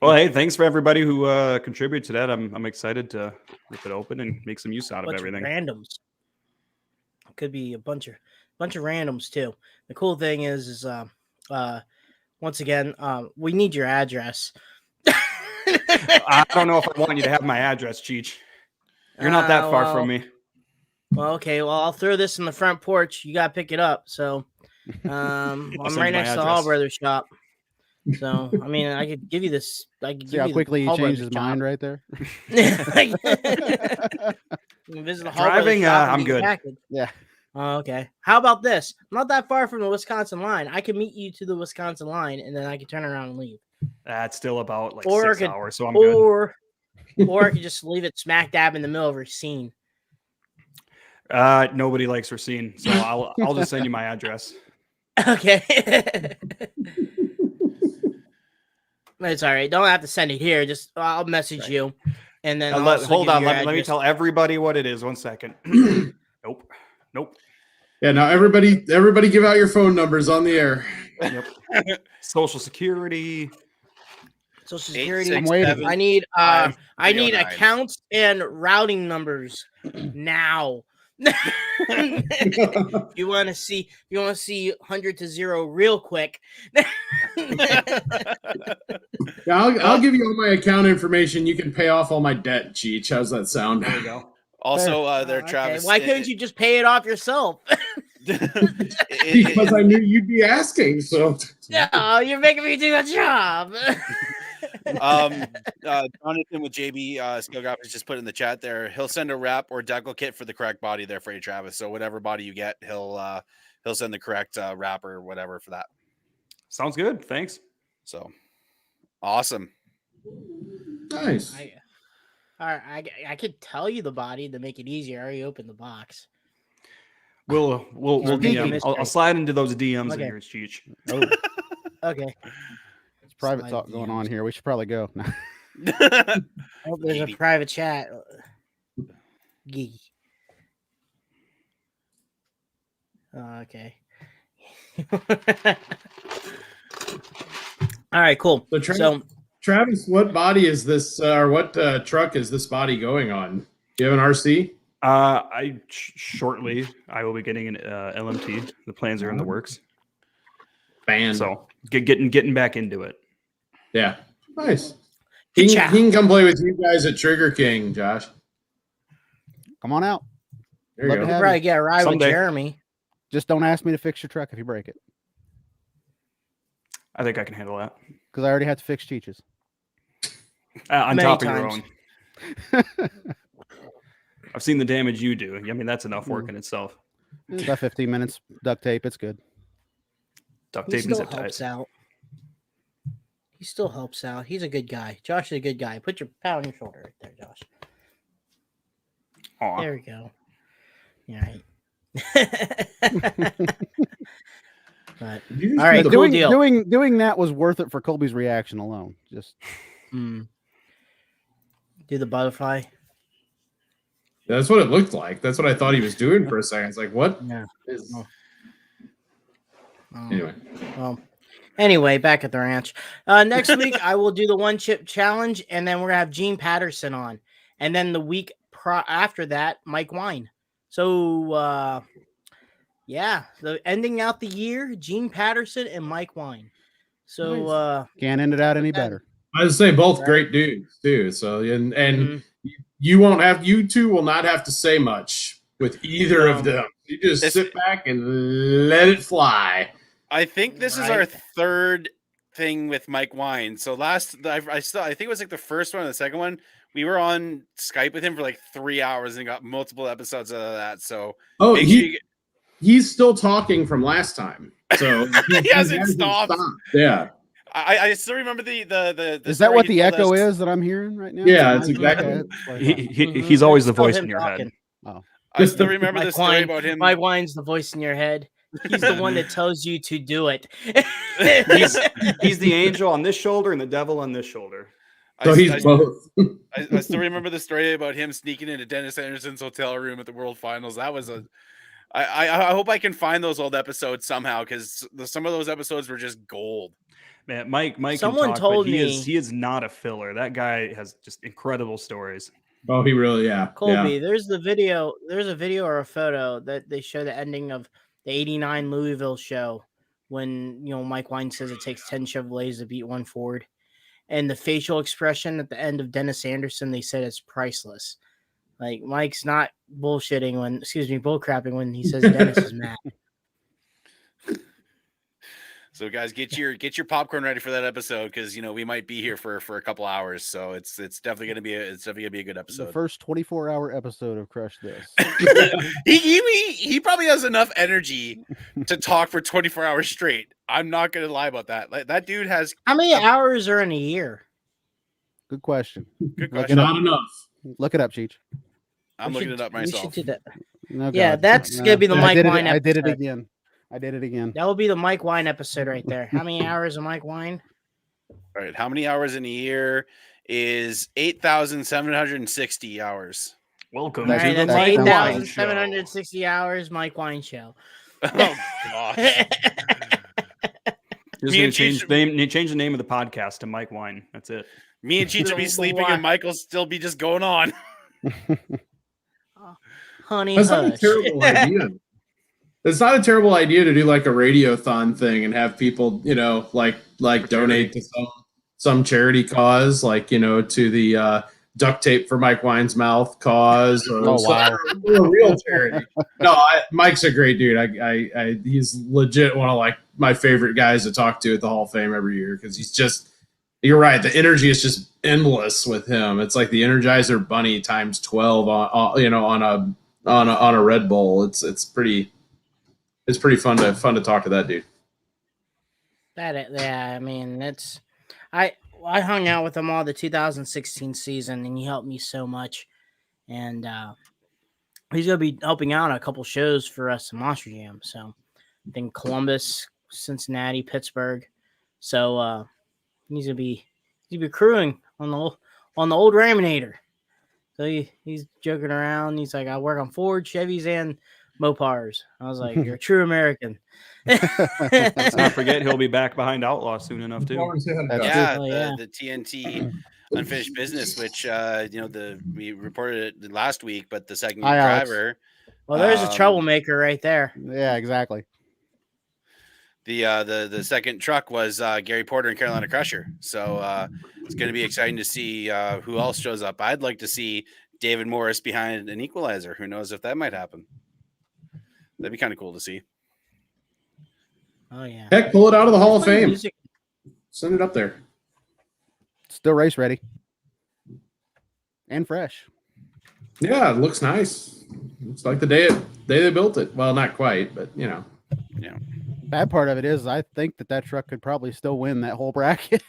Well, hey, thanks for everybody who contributed to that. I'm excited to rip it open and make some use out of Bunch everything. randoms. Could be a bunch of randoms too. The cool thing is once again, we need your address. I don't know if I want you to have my address, Cheech. You're not that far from me. Well, okay. Well, I'll throw this in the front porch. You got to pick it up. So I'm send right you my next to the Hall address. Brothers shop. So, I mean, I could give you this. I could See give how you quickly the he Hall changed his Brothers mind right there? shop. Visit the Hall Brothers Driving, shop and I'm get your good. package. Yeah. Oh, okay. How about this? I'm not that far from the Wisconsin line. I can meet you to the Wisconsin line, and then I can turn around and leave. That's still about like Or 6 I could- hours, so I'm good. Or I could just leave it smack dab in the middle of Racine. Nobody likes Racine, so I'll just send you my address. Okay. It's all right. Don't have to send it here. Just I'll message you, and then Hold on. Let me tell everybody what it is. 1 second. Nope. Yeah, now everybody give out your phone numbers on the air. Yep. Social Security. Social Security. 8, 6, I'm waiting. 7, I need 5, I need 309. accounts and routing numbers now. If you want to see 100 to 0 real quick. Yeah, I'll give you all my account information. You can pay off all my debt, Cheech. How's that sound? There you go. Also, there, Okay. Travis. Why couldn't you just pay it off yourself? Because I knew you'd be asking. So No, you're making me do a job. Jonathan with JB Skillgraphics just put in the chat there. He'll send a wrap or decal kit for the correct body there for you, Travis. So whatever body you get, he'll send the correct wrap or whatever for that. Sounds good. Thanks. So awesome. nice. I could tell you the body to make it easier. I already opened the box. We'll Speaking DM. of I'll slide into those DMs Okay. in here, Cheech. Oh, Okay. it's private Slide talk going DMs. on here. We should probably go. Oh, there's a Maybe. private chat. Gee. Okay. All right, cool. So, So Travis, what body is this, or what truck is this body going on? Do you have an RC? Shortly I will be getting an LMT. The plans are in the works, Band. so getting back into it. Yeah, nice. Good He job. can come play with you guys at Trigger King, Josh. Come on out. There Love you to go. have probably get a ride Someday. with Jeremy. Just don't ask me to fix your truck if you break it, I think I can handle that. because I already had to fix Cheech's. On Many top times. of your own. I've seen the damage you do. I mean, that's enough work in itself. It's about 15 minutes. Duct tape. It's good. Duct He tape and still zip helps ties. out. He still helps out. He's a good guy. Josh is a good guy. Put your pat on your shoulder right there, Josh. Aw. There we go. Yeah. Right. But Did you just All right, do the- cool deal. Doing that was worth it for Colby's reaction alone. Just do the butterfly. That's what it looked like. That's what I thought he was doing for a second. It's like, what? Yeah. is- Oh. Anyway, Well, anyway, back at the ranch. Next week, I will do the one chip challenge, and then we're gonna have Gene Patterson on, and then the week after that, Mike Wine. So, yeah, so ending out the year, Gene Patterson and Mike Wine. So, can't end it out any Okay. better. I would say both Right. great dudes too. So and Mhm. you two will not have to say much with either of them. You just This- sit back and let it fly. I think this is our Right. third thing with Mike Wine. So I think it was like the first one and the second one. We were on Skype with him for like 3 hours and got multiple episodes out of that. So Oh, make sure you he's still talking from last time. So He hasn't stopped. Yeah. I still remember the Is that story what he the told echo us. is that I'm hearing right now? Yeah, it's Okay, exactly- it's like- He's always the Still voice him in your talking. head. I still remember the Mike story Wine, about him. Mike Wine's the voice in your head. He's the one that tells you to do it. He's the angel on this shoulder and the devil on this shoulder. So I, he's I, both. I still remember the story about him sneaking into Dennis Anderson's hotel room at the World Finals. That was I hope I can find those old episodes somehow because some of those episodes were just gold. Man, Mike can Someone talk, told but me- he is not a filler. That guy has just incredible stories. Oh, he really, yeah. Colby, Yeah. there's a video or a photo that they show the ending of the 89 Louisville show when, Mike Wine says it takes 10 Chevrolets to beat one Ford. And the facial expression at the end of Dennis Anderson, they said it's priceless. Like Mike's not bullcrapping when he says Dennis is mad. So guys, get your popcorn ready for that episode because we might be here for a couple hours. So it's definitely gonna be a good The episode. first 24-hour episode of Crush This. he probably has enough energy to talk for 24 hours straight. I'm not gonna lie about that. Like, that dude has How many hours are in a year? Good question. good Look question. it up. Not enough. Look it up, Cheech. I'm looking it up We should myself. do that. No, Yeah, God. that's gonna be the I Mike did it- Wine I did it episode. again. I did it again. That will be the Mike Wine episode right there. How many hours of Mike Wine? All right, how many hours in a year is 8,760 hours? Welcome All That's- right, to the that's that's Mike Wine 8,760 hours Mike Wine show. Oh gosh. Just Me gonna and change Cheech- change the name of the podcast to Mike Wine. That's it. Me and Cheech will be The sleeping wine. and Michael still be just going on. Honey That's not a hush. terrible idea. It's not a terrible idea to do like a radiothon thing and have people, like donate to some charity cause, like to the duct tape for Mike Wine's mouth cause, or Oh, wow. a real charity. No, Mike's a great dude. He's legit one of like my favorite guys to talk to at the Hall of Fame every year because he's just. You're right. The energy is just endless with him. It's like the Energizer Bunny times 12 on a Red Bull. It's pretty fun to talk to that dude. I mean, I hung out with him all the 2016 season, and he helped me so much. And he's gonna be helping out a couple shows for us in Monster Jam. So, I think Columbus, Cincinnati, Pittsburgh. So he's gonna be crewing on the old Raminator. So he's joking around. He's like, I work on Ford, Chevys, and Mopars. I was like, you're a true American. Let's not forget he'll be back behind Outlaw soon enough too. Yeah, Oh, yeah. the TNT Unfinished Business, which we reported it last week, but the second Hi, Alex. driver. Well, there's a troublemaker right there. Yeah, exactly. The second truck was Gary Porter and Carolina Crusher. So it's going to be exciting to see who else shows up. I'd like to see David Morris behind an equalizer. Who knows if that might happen? That'd be kind of cool to see. Oh yeah. Heck, pull it out of the Hall of Fame. Music. Send it up there. Still race ready. And fresh. Yeah, it looks nice. It's like the day they built it. Well, not quite, but Yeah. Bad part of it is I think that truck could probably still win that whole bracket.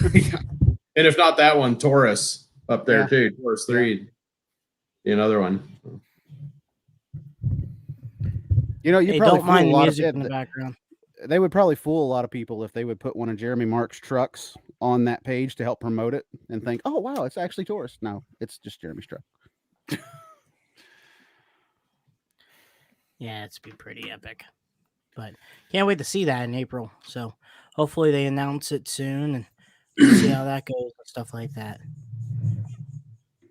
And if not that one, Taurus up there Yeah. too. Taurus 3. Another one. You Hey, probably don't mind fool a the lot music of in the background. they would probably fool a lot of people if they would put one of Jeremy Mark's trucks on that page to help promote it and think, oh wow, it's actually Taurus. No, it's just Jeremy's truck. Yeah, it's be pretty epic. But can't wait to see that in April. So hopefully they announce it soon and see how that goes and stuff like that.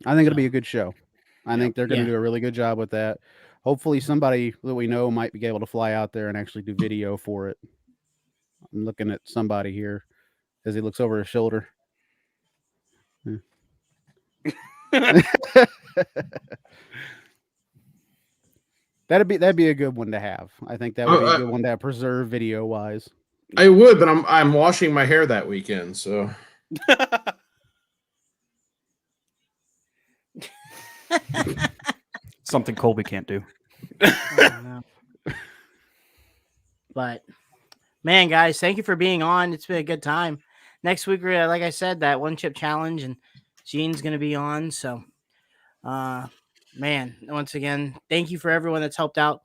I think it'll be a good show. I think they're going to Yeah. do a really good job with that. Hopefully somebody that we know might be able to fly out there and actually do video for it. I'm looking at somebody here as he looks over his shoulder. That'd be a good one to have. I think that would be a good one to have preserved video wise. I would, but I'm washing my hair that weekend, so Something Colby can't do. I don't know. But man, guys, thank you for being on. It's been a good time. Next week, like I said, that one chip challenge and Gene's gonna be on. So man, once again, thank you for everyone that's helped out.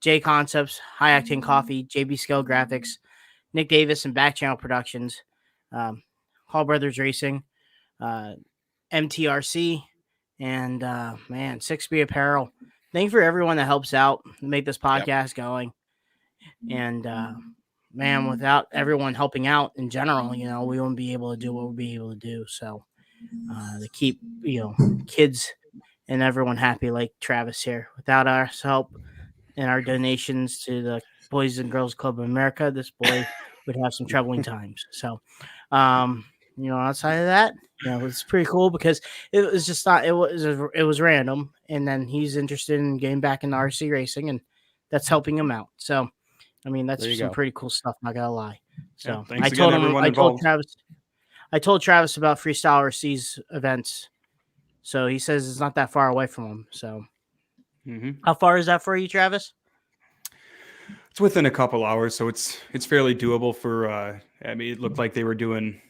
J Concepts, High Octane Coffee, JB Scale Graphics, Nick Davis and Back Channel Productions, Hall Brothers Racing, MTRC, and man, 6B Apparel. Thank you for everyone that helps out make this podcast going. And man, without everyone helping out in general, we wouldn't be able to do what we'll be able to do. So to keep kids and everyone happy, like Travis here. Without our help and our donations to the Boys and Girls Club of America, this boy would have some troubling times. So outside of that, it's pretty cool because it was just not it was random, and then he's interested in getting back into RC racing, and that's helping him out. So I mean, that's There you some go. pretty cool stuff, not gonna lie. So thanks I again, told him everyone I told involved. Travis about Freestyle RC's events. So he says it's not that far away from him. So how far is that for you, Travis? It's within a couple hours, so it's fairly doable for. I mean, it looked like they were doing.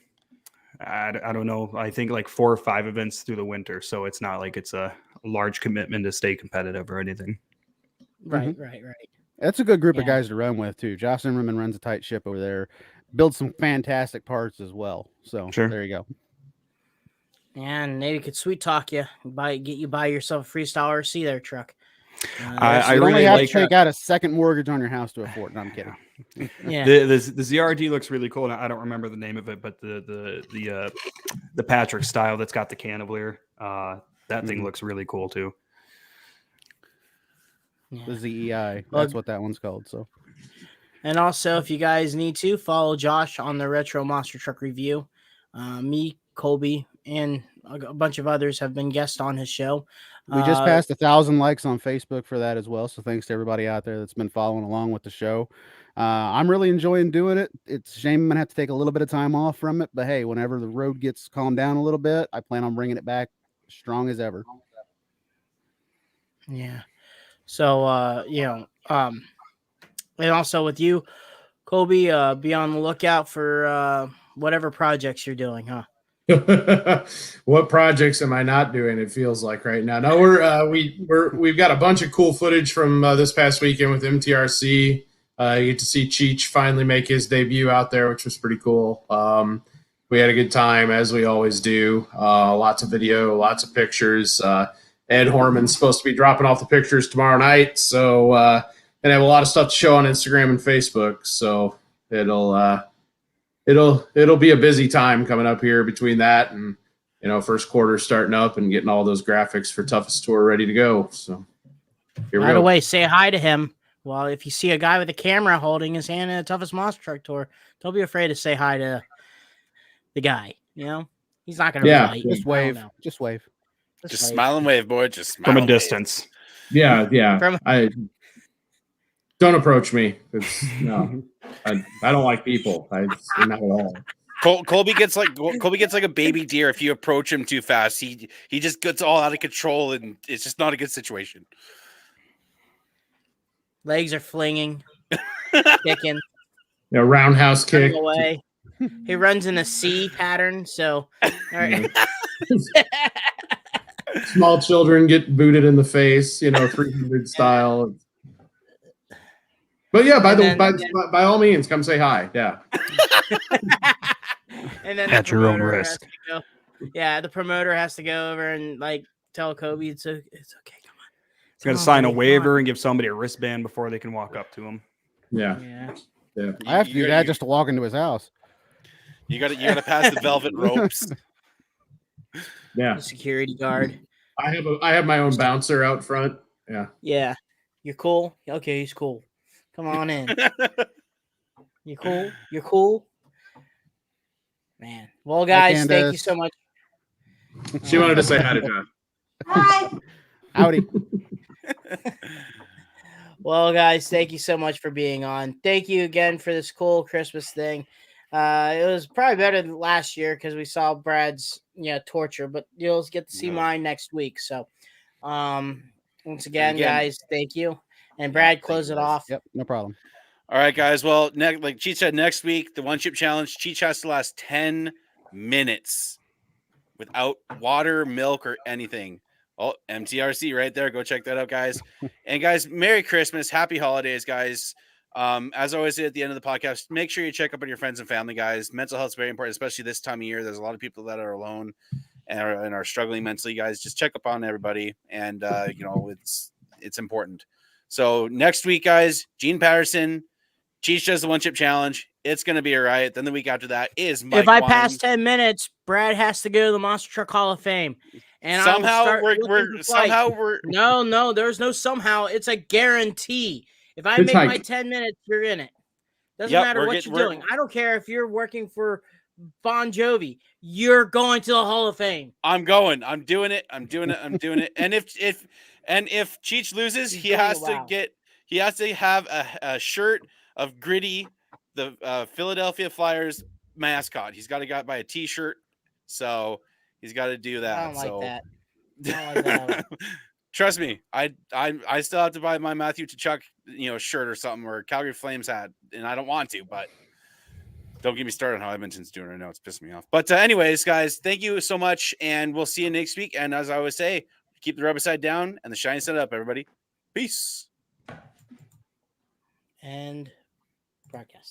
I don't know. I think like 4 or 5 events through the winter, so it's not like it's a large commitment to stay competitive or anything. Right. That's a good group of Yeah. guys to run with too. Josh Zimmerman runs a tight ship over there. Builds some fantastic parts as well. So Sure. there you go. And maybe could sweet talk you, get you buy yourself a freestyle RC there, truck. I You only really have like to take out a second mortgage on your house to afford. No, I'm kidding. Yeah. The ZRD looks really cool. And I don't remember the name of it, but the Patrick style that's got the cantilever. That thing looks really cool too. The ZEI. Well, That's what that one's called. So And also, if you guys need to, follow Josh on the Retro Monster Truck Review. Me, Colby, and a bunch of others have been guests on his show. we just passed 1,000 likes on Facebook for that as well. So thanks to everybody out there that's been following along with the show. I'm really enjoying doing it. It's a shame I'm gonna have to take a little bit of time off from it, but hey, whenever the road gets calmed down a little bit, I plan on bringing it back strong as ever. Yeah. So, and also with you, Colby, be on the lookout for whatever projects you're doing, huh? What projects am I not doing? It feels like right now. No, we've got a bunch of cool footage from this past weekend with MTRC. You get to see Cheech finally make his debut out there, which was pretty cool. We had a good time, as we always do. Lots of video, lots of pictures. Ed Horman's supposed to be dropping off the pictures tomorrow night, so and have a lot of stuff to show on Instagram and Facebook. So it'll be a busy time coming up here between that and first quarter starting up and getting all those graphics for Toughest Tour ready to go. So here we By go. the way, say hi to him. Well, if you see a guy with a camera holding his hand in the Toughest Monster Truck Tour, don't be afraid to say hi to the guy. He's not going to bite. Just wave. Just wave. Just wave. smile and wave, boy. Just smile From a and wave. distance. Yeah. From- I don't approach me. No, I don't like people. Not at all. Colby gets like a baby deer if you approach him too fast. He just gets all out of control, and it's just not a good situation. Legs are flinging, kicking, Roundhouse kick. running away. He runs in a C pattern. So, all right. Small children get booted in the face, 300 style. But yeah, by all means, come say hi. Yeah. And then At your own promoter has risk. to go- Yeah, the promoter has to go over and tell Kobe it's okay. Come on. He's got to Come on, sign a buddy, come waiver on. and give somebody a wristband before they can walk up to him. Yeah. Yeah. I have to do that just to walk into his house. You got to pass the velvet ropes. Yeah. The security guard. I have my own bouncer out front. Yeah. Yeah. You're cool? Okay, he's cool. Come on in. You cool? You're cool? Man. Well, guys, thank you so much. She wanted to say hi to John. Howdy. Well, guys, thank you so much for being on. Thank you again for this cool Christmas thing. It was probably better than last year because we saw Brad's torture, but you'll get to see mine next week. So, once again, guys, thank you. And Brad, close it off. Yep, no problem. All right, guys. Well, like Cheech said, next week, the one chip challenge, Cheech has to last 10 minutes without water, milk, or anything. Oh, MTRC right there. Go check that out, guys. And guys, Merry Christmas. Happy holidays, guys. As I always say at the end of the podcast, make sure you check up on your friends and family, guys. Mental health is very important, especially this time of year. There's a lot of people that are alone and are struggling mentally, guys. Just check up on everybody. And, it's important. So next week, guys, Gene Patterson, Cheech does the one chip challenge. It's going to be all right. Then the week after that is Mike If I Wine. pass 10 minutes, Brad has to go to the Monster Truck Hall of Fame. And somehow we're no, there's no somehow. It's a guarantee. If I It's make my Mike. 10 minutes, you're in it. Doesn't Yep, matter we're what getting- you're we're- doing. I don't care if you're working for Bon Jovi. You're going to the Hall of Fame. I'm going. I'm doing it. And if Cheech loses, he has to have a shirt of Gritty, the Philadelphia Flyers mascot. He's got to buy a T-shirt. So he's got to do that. I don't like so that. I don't like that at all. trust me, I still have to buy my Matthew Tkachuk, shirt or something, or Calgary Flames hat, and I don't want to, but don't get me started on how Edmonton's doing right now. It's pissing me off. But anyways, guys, thank you so much, and we'll see you next week. And as I always say, Keep the rubber side down and the shiny side up, everybody. Peace. And broadcast.